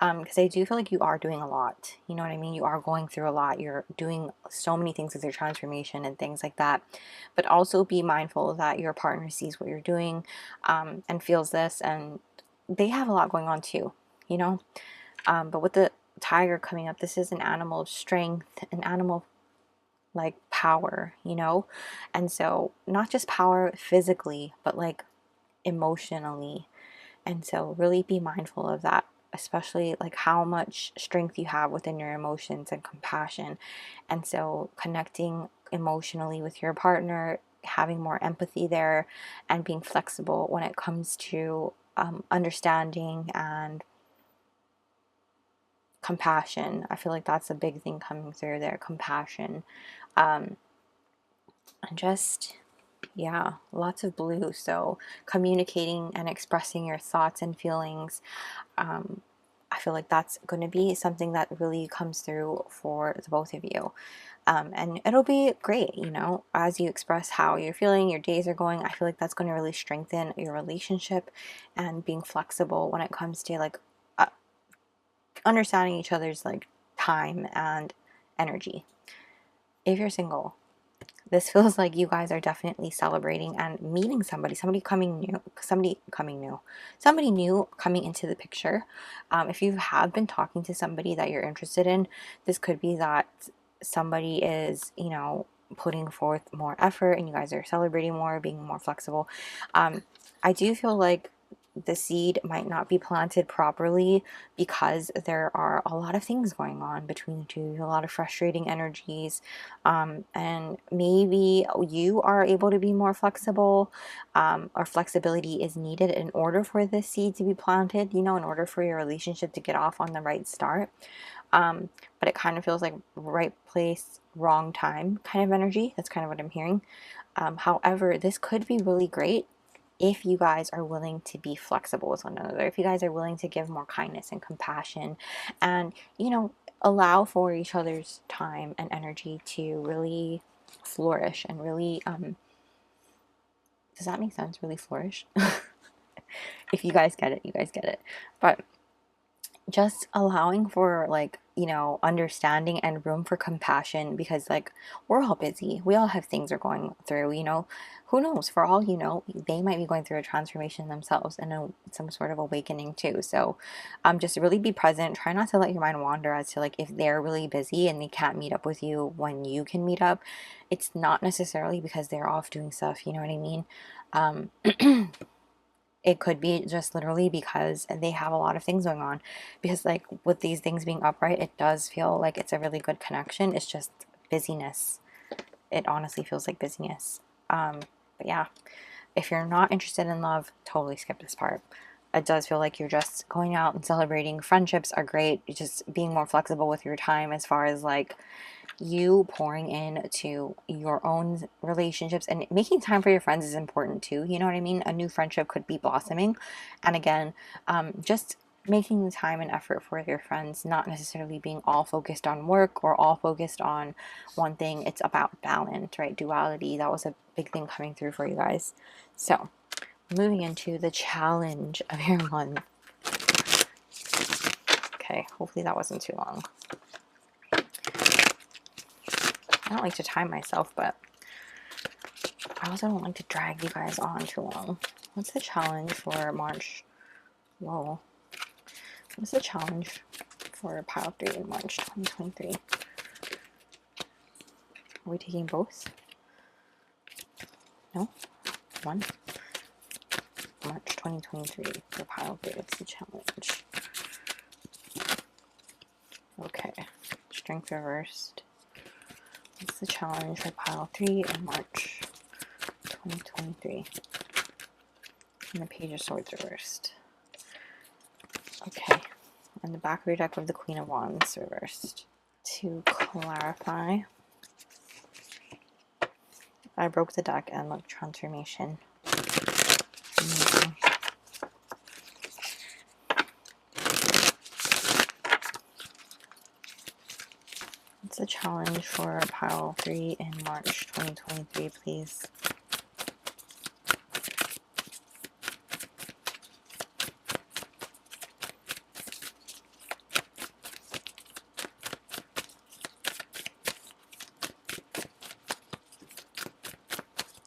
Because I do feel like you are doing a lot. You know what I mean? You are going through a lot. You're doing so many things with your transformation and things like that. But also be mindful that your partner sees what you're doing, and feels this, and they have a lot going on too, you know? But with the tiger coming up, this is an animal of strength, an animal like power, you know? And so not just power physically, but like emotionally. And so really be mindful of that, especially like how much strength you have within your emotions and compassion. And so connecting emotionally with your partner, having more empathy there, and being flexible when it comes to understanding and compassion. I feel like that's a big thing coming through there, compassion. And just, yeah, lots of blue. So communicating and expressing your thoughts and feelings. I feel like that's going to be something that really comes through for the both of you. And it'll be great, you know, as you express how you're feeling, your days are going. I feel like that's going to really strengthen your relationship, and being flexible when it comes to like understanding each other's like time and energy. If you're single, this feels like you guys are definitely celebrating and meeting somebody, somebody new coming into the picture. If you have been talking to somebody that you're interested in, this could be that somebody is, you know, putting forth more effort and you guys are celebrating more, being more flexible. I do feel like the seed might not be planted properly because there are a lot of things going on between the two, a lot of frustrating energies, and maybe you are able to be more flexible, or flexibility is needed in order for this seed to be planted, you know, in order for your relationship to get off on the right start. But it kind of feels like right place, wrong time kind of energy. That's kind of what I'm hearing. However, this could be really great if you guys are willing to be flexible with one another, if you guys are willing to give more kindness and compassion, and, you know, allow for each other's time and energy to really flourish and really, does that make sense? Really flourish? If you guys get it, you guys get it. But just allowing for, like, you know, understanding and room for compassion, because like we're all busy, we all have things we're going through, you know, who knows, for all you know, they might be going through a transformation themselves and some sort of awakening too. So just really be present, try not to let your mind wander as to like if they're really busy and they can't meet up with you when you can meet up. It's not necessarily because they're off doing stuff, you know what I mean? It could be just literally because they have a lot of things going on. Because like with these things being upright, it does feel like it's a really good connection. It's just busyness. It honestly feels like busyness. But yeah, if you're not interested in love, totally skip this part. It does feel like you're just going out and celebrating. Friendships are great. You're just being more flexible with your time as far as like you pouring into your own relationships, and making time for your friends is important too, you know what I mean? A new friendship could be blossoming, and again, just making the time and effort for your friends, not necessarily being all focused on work or all focused on one thing. It's about balance, right? Duality. That was a big thing coming through for you guys. So moving into the challenge of your month. Okay, hopefully that wasn't too long. I don't like to time myself, but I also don't like to drag you guys on too long. What's the challenge for March? Whoa. What's the challenge for pile 3 in March 2023? Are we taking both? No? One? March 2023 for pile 3. What's the challenge? Okay. Strength reversed. What's the challenge for pile 3 in March 2023? And the Page of Swords reversed. Okay. And the back of your deck of the Queen of Wands reversed. To clarify, I broke the deck and looked transformation. Amazing. What's the challenge for pile 3 in March 2023, please?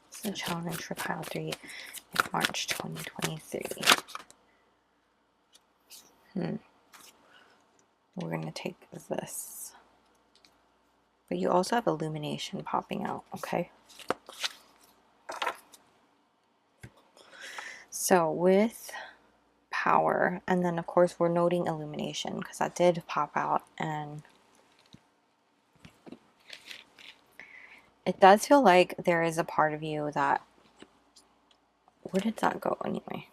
What's the challenge for pile 3 in March 2023? We're going to take this. But you also have illumination popping out, okay? So with power, and then of course we're noting illumination because that did pop out, and it does feel like there is a part of you that, where did that go anyway?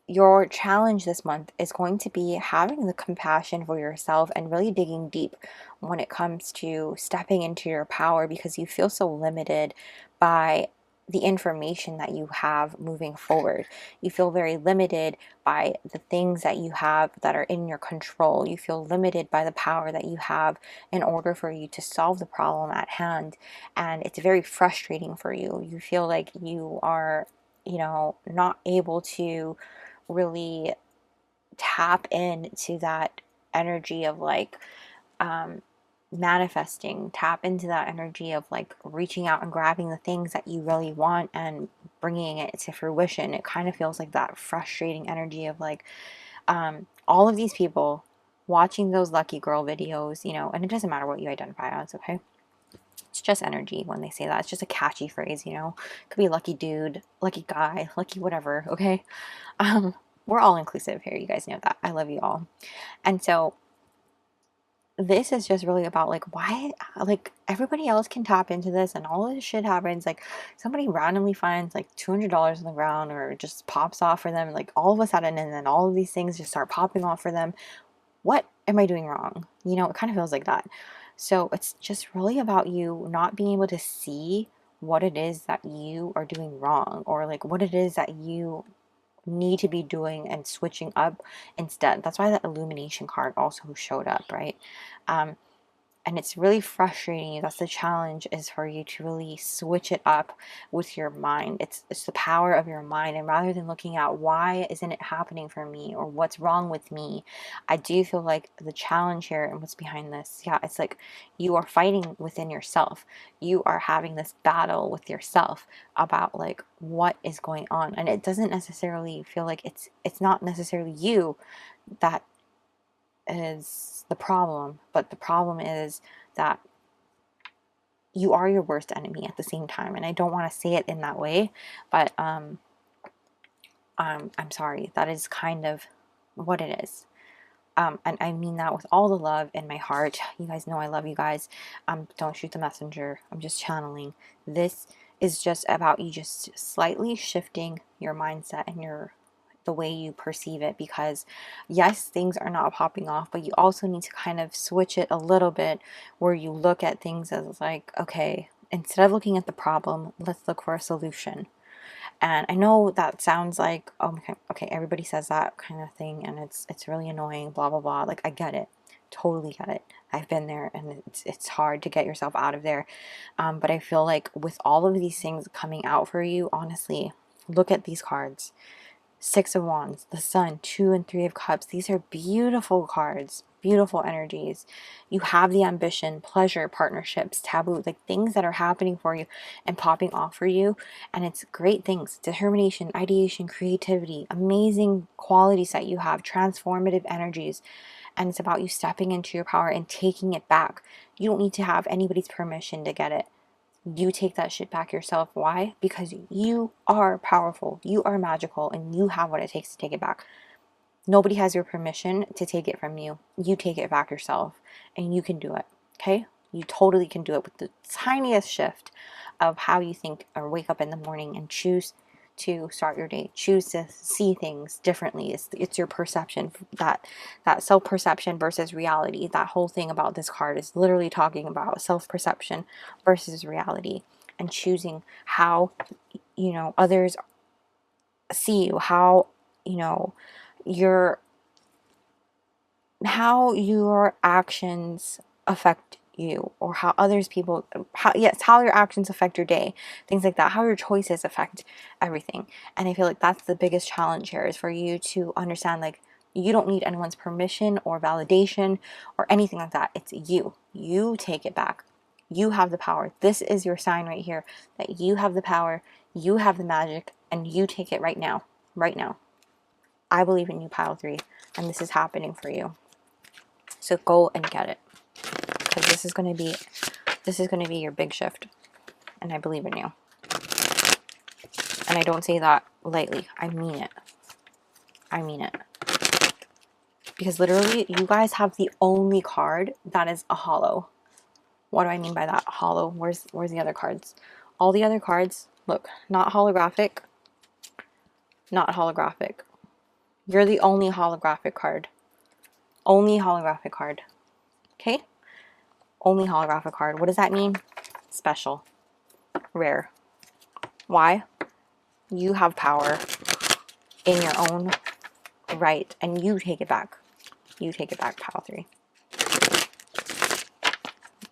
Your challenge this month is going to be having the compassion for yourself and really digging deep when it comes to stepping into your power, because you feel so limited by the information that you have moving forward. You feel very limited by the things that you have that are in your control. You feel limited by the power that you have in order for you to solve the problem at hand. And it's very frustrating for you. You feel like you are, you know, not able to really tap into that energy of like manifesting, tap into that energy of like reaching out and grabbing the things that you really want and bringing it to fruition. It kind of feels like that frustrating energy of like all of these people watching those lucky girl videos, you know, and it doesn't matter what you identify as, okay? It's just energy when they say that. It's just a catchy phrase, you know. It could be lucky dude, lucky guy, lucky whatever, okay? We're all inclusive here. You guys know that. I love you all. And so this is just really about like, why, like everybody else can tap into this and all this shit happens. Like somebody randomly finds like $200 on the ground or it just pops off for them like all of a sudden, and then all of these things just start popping off for them. What am I doing wrong? You know, it kind of feels like that. So it's just really about you not being able to see what it is that you are doing wrong, or like what it is that you need to be doing and switching up instead. That's why the illumination card also showed up, right? And it's really frustrating. That's the challenge, is for you to really switch it up with your mind. It's the power of your mind. And rather than looking at why isn't it happening for me, or what's wrong with me, I do feel like the challenge here and what's behind this, yeah, it's like you are fighting within yourself. You are having this battle with yourself about like what is going on. And it doesn't necessarily feel like it's not necessarily you that is the problem, but the problem is that you are your worst enemy at the same time. And I don't want to say it in that way, but I'm sorry, that is kind of what it is. And I mean that with all the love in my heart. You guys know I love you guys. Don't shoot the messenger. I'm just channeling. This is just about you just slightly shifting your mindset and the way you perceive it, because yes, things are not popping off, but you also need to kind of switch it a little bit, where you look at things as like, okay, instead of looking at the problem, let's look for a solution. And I know that sounds like, oh, okay, everybody says that kind of thing, and it's really annoying, blah blah blah. Like, I get it, totally get it. I've been there, and it's hard to get yourself out of there. But I feel like with all of these things coming out for you, honestly, look at these cards. Six of Wands, the Sun, 2 and 3 of Cups. These are beautiful cards, beautiful energies. You have the ambition, pleasure, partnerships, taboo, like things that are happening for you and popping off for you. And it's great things. Determination, ideation, creativity, amazing qualities that you have, transformative energies. And it's about you stepping into your power and taking it back. You don't need to have anybody's permission to get it. You take that shit back yourself. Why? Because you are powerful, you are magical, and you have what it takes to take it back. Nobody has your permission to take it from you. You take it back yourself, and you can do it. Okay? You totally can do it with the tiniest shift of how you think, or wake up in the morning and choose to start your day. Choose to see things differently. It's your perception, that self-perception versus reality. That whole thing about this card is literally talking about self-perception versus reality, and choosing how, you know, others see you, how, you know, how your actions affect you, or how how your actions affect your day, things like that, how your choices affect everything. And I feel like that's the biggest challenge here, is for you to understand, like, you don't need anyone's permission or validation or anything like that. It's you take it back. You have the power. This is your sign right here, that you have the power, you have the magic, and you take it right now. I believe in you, pile 3, and this is happening for you. So go and get it, because this is going to be your big shift, and I believe in you. And I don't say that lightly. I mean it. I mean it. Because literally, you guys have the only card that is a hollow. What do I mean by that? Hollow. Where's the other cards? All the other cards, look, not holographic. Not holographic. You're the only holographic card. Only holographic card. Okay? Only holographic card. What does that mean? Special. Rare. Why? You have power in your own right, and you take it back. You take it back, pile 3.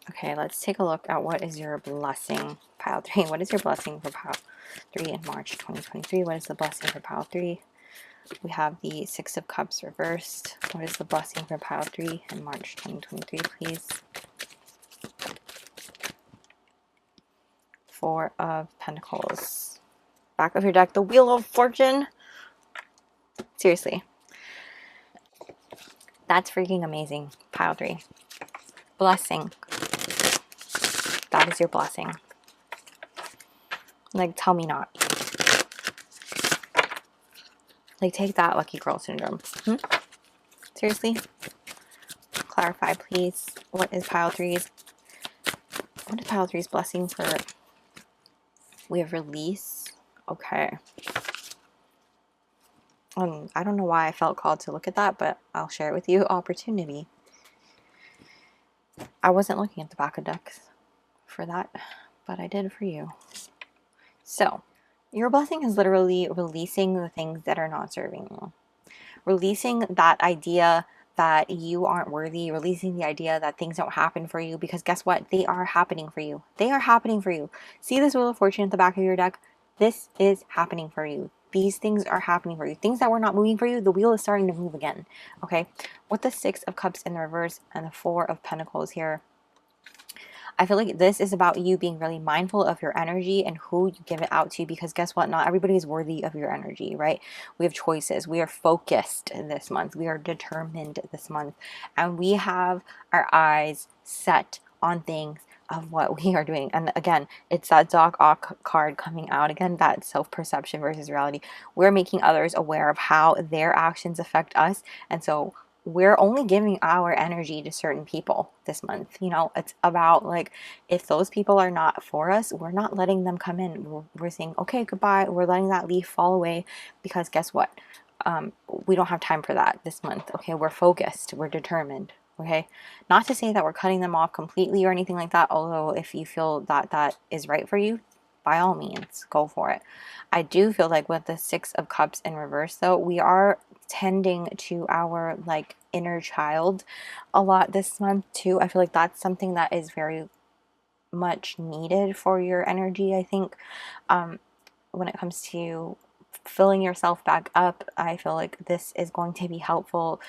Okay, let's take a look at what is your blessing, pile 3. What is your blessing for pile 3 in March 2023? What is the blessing for pile 3? We have the 6 of Cups reversed. What is the blessing for pile 3 in March 2023, please? 4 of Pentacles. Back of your deck, the Wheel of Fortune. Seriously. That's freaking amazing, pile 3. Blessing. That is your blessing. Like, tell me not. Like, take that, lucky girl syndrome. Seriously? Clarify, please. What is pile 3's? What is pile 3's blessing for? We have release. Okay. I don't know why I felt called to look at that, but I'll share it with you. Opportunity. I wasn't looking at the back of decks for that. but I did for you. So your blessing is literally releasing the things that are not serving you. Releasing that idea that you aren't worthy, releasing the idea that things don't happen for you, because guess what? They are happening for you. They are happening for you. See this Wheel of Fortune at the back of your deck? This is happening for you. These things are happening for you. Things that were not moving for you, the wheel is starting to move again. Okay? With the Six of Cups in the reverse and the Four of Pentacles here, I feel like this is about you being really mindful of your energy and who you give it out to, because guess what? Not everybody is worthy of your energy, right? We have choices. We are focused this month. We are determined this month. And we have our eyes set on things of what we are doing. And again, it's that 𝒕𝒐𝒔𝒔 card coming out again, that self-perception versus reality. We're making others aware of how their actions affect us. And so we're only giving our energy to certain people this month. You know, it's about like, if those people are not for us, we're not letting them come in. We're saying, okay, goodbye. We're letting that leaf fall away, because guess what? We don't have time for that this month. Okay, we're focused. We're determined. Okay, not to say that we're cutting them off completely or anything like that. Although if you feel that that is right for you, by all means, go for it. I do feel like with the Six of Cups in reverse, though, we are tending to our like inner child a lot this month too. I feel like that's something that is very much needed for your energy. I think when it comes to filling yourself back up, I feel like this is going to be helpful.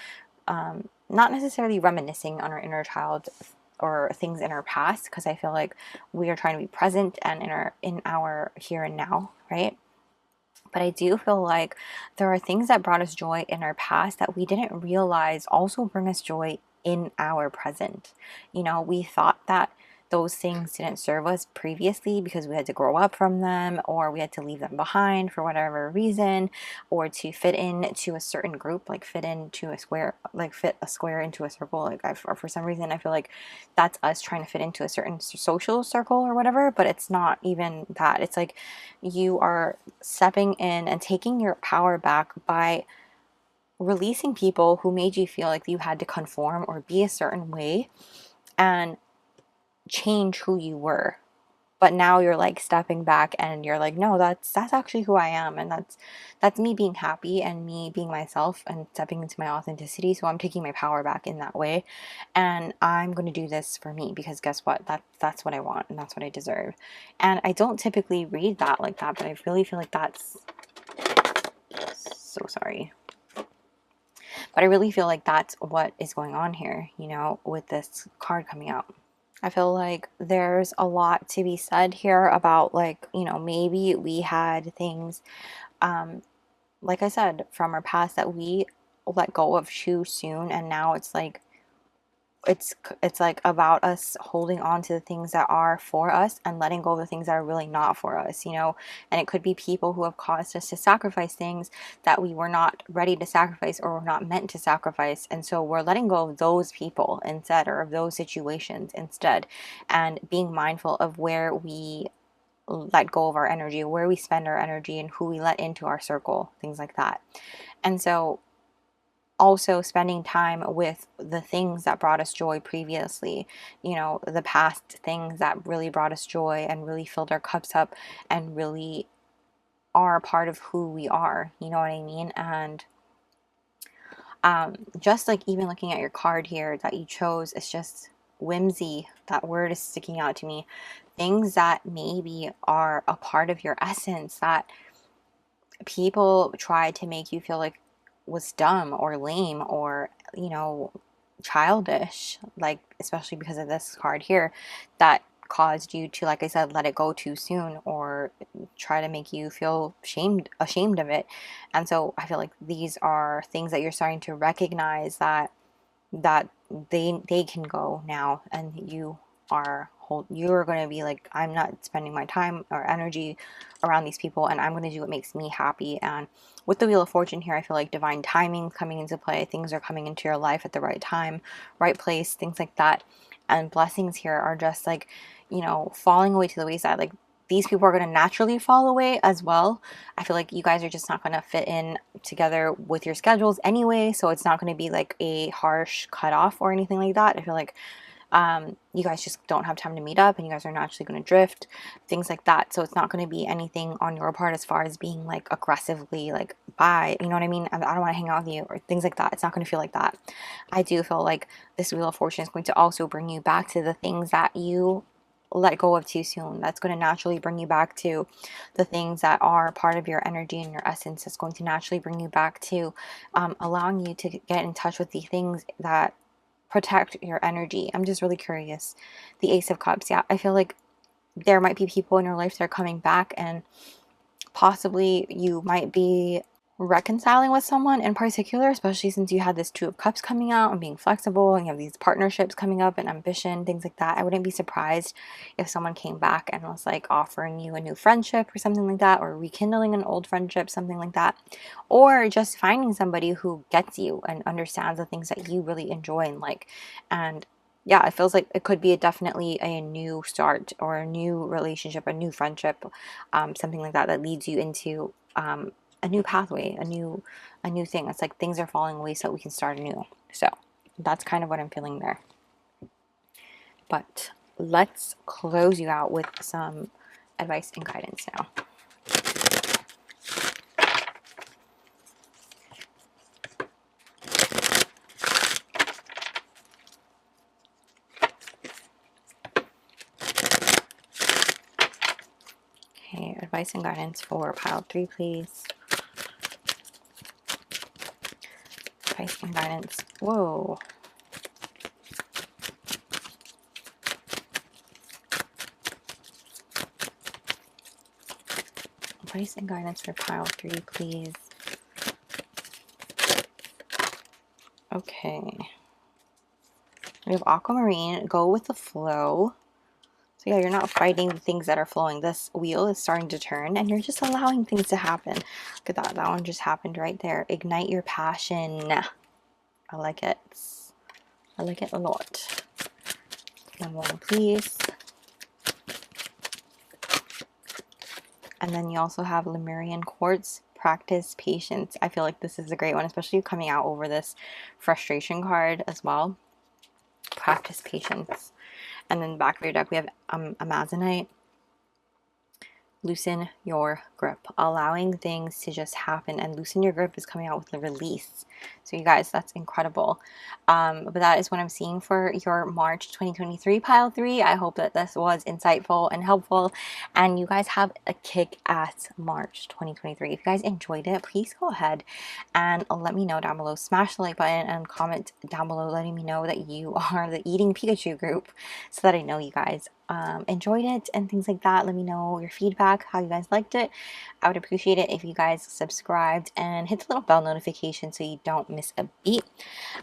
Not necessarily reminiscing on our inner child or things in our past, because I feel like we are trying to be present and in our here and now, right? But I do feel like there are things that brought us joy in our past that we didn't realize also bring us joy in our present. You know, we thought that those things didn't serve us previously because we had to grow up from them, or we had to leave them behind for whatever reason, or to fit into a certain group, like fit into a square, like fit a square into a circle. Like for some reason, I feel like that's us trying to fit into a certain social circle or whatever, but it's not even that. It's like you are stepping in and taking your power back by releasing people who made you feel like you had to conform or be a certain way and change who you were. But now you're like stepping back and you're like, no, that's actually who I am, and that's me being happy and me being myself and stepping into my authenticity. So I'm taking my power back in that way, and I'm going to do this for me, because guess what? That's what I want, and that's what I deserve. And I don't typically read that like that, but I really feel like that's so sorry. But I really feel like that's what is going on here, you know, with this card coming out. I feel like there's a lot to be said here about, like, you know, maybe we had things, like I said, from our past that we let go of too soon, and now it's like it's like about us holding on to the things that are for us and letting go of the things that are really not for us, you know. And it could be people who have caused us to sacrifice things that we were not ready to sacrifice or were not meant to sacrifice, and so we're letting go of those people instead, or of those situations instead, and being mindful of where we let go of our energy, where we spend our energy, and who we let into our circle, things like that. And so also spending time with the things that brought us joy previously, you know, the past things that really brought us joy and really filled our cups up and really are a part of who we are, you know what I mean? And just like even looking at your card here that you chose, it's just whimsy. That word is sticking out to me. Things that maybe are a part of your essence that people try to make you feel like was dumb or lame or, you know, childish, like especially because of this card here, that caused you to, like I said, let it go too soon or try to make you feel ashamed of it. And so I feel like these are things that you're starting to recognize that they can go now, and you're going to be like, I'm not spending my time or energy around these people, and I'm going to do what makes me happy. And with the Wheel of Fortune here, I feel like divine timing coming into play. Things are coming into your life at the right time, right place, things like that. And blessings here are just like, you know, falling away to the wayside. Like, these people are going to naturally fall away as well. I feel like you guys are just not going to fit in together with your schedules anyway, so it's not going to be like a harsh cutoff or anything like that. I feel like You guys just don't have time to meet up and you guys are naturally going to drift, things like that. So it's not going to be anything on your part as far as being like aggressively like, bye, you know what I mean? I don't want to hang out with you or things like that. It's not going to feel like that. I do feel like this Wheel of Fortune is going to also bring you back to the things that you let go of too soon. That's going to naturally bring you back to the things that are part of your energy and your essence. It's going to naturally bring you back to allowing you to get in touch with the things that protect your energy. I'm just really curious. The Ace of Cups, yeah, I feel like there might be people in your life that are coming back, and possibly you might be reconciling with someone in particular, especially since you had this Two of Cups coming out and being flexible, and you have these partnerships coming up and ambition, things like that. I wouldn't be surprised if someone came back and was like offering you a new friendship or something like that, or rekindling an old friendship, something like that, or just finding somebody who gets you and understands the things that you really enjoy and like. And yeah, it feels like it could be definitely a new start or a new relationship, a new friendship, something like that, that leads you into a new pathway, a new thing. It's like things are falling away so we can start anew. So that's kind of what I'm feeling there. But let's close you out with some advice and guidance now. Okay, advice and guidance for pile 3, please. Advice and guidance. Whoa. Advice and guidance for pile 3, please. Okay. We have Aquamarine. Go with the flow. So yeah, you're not fighting the things that are flowing. This wheel is starting to turn and you're just allowing things to happen. Look at that. That one just happened right there. Ignite your passion. I like it. I like it a lot. One, please. And then you also have Lemurian Quartz. Practice patience. I feel like this is a great one, especially coming out over this frustration card as well. Practice patience. And then back of your deck we have Amazonite. Loosen your grip. Allowing things to just happen, and loosen your grip is coming out with the release. So you guys, that's incredible. But that is what I'm seeing for your March 2023 pile 3. I hope that this was insightful and helpful, and you guys have a kick-ass March 2023. If you guys enjoyed it, please go ahead and let me know down below. Smash the like button and comment down below letting me know that you are the Eating Pikachu group, so that I know you guys enjoyed it and things like that. Let me know your feedback, how you guys liked it. I would appreciate it if you guys subscribed and hit the little bell notification so you don't miss a beat.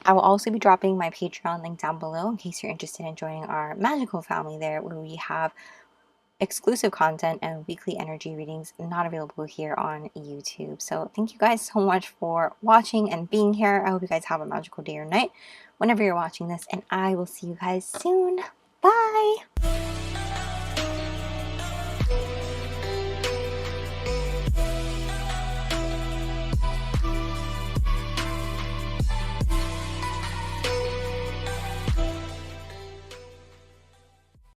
I will also be dropping my Patreon link down below in case you're interested in joining our magical family there, where we have exclusive content and weekly energy readings not available here on YouTube. So thank you guys so much for watching and being here. I hope you guys have a magical day or night whenever you're watching this, and I will see you guys soon.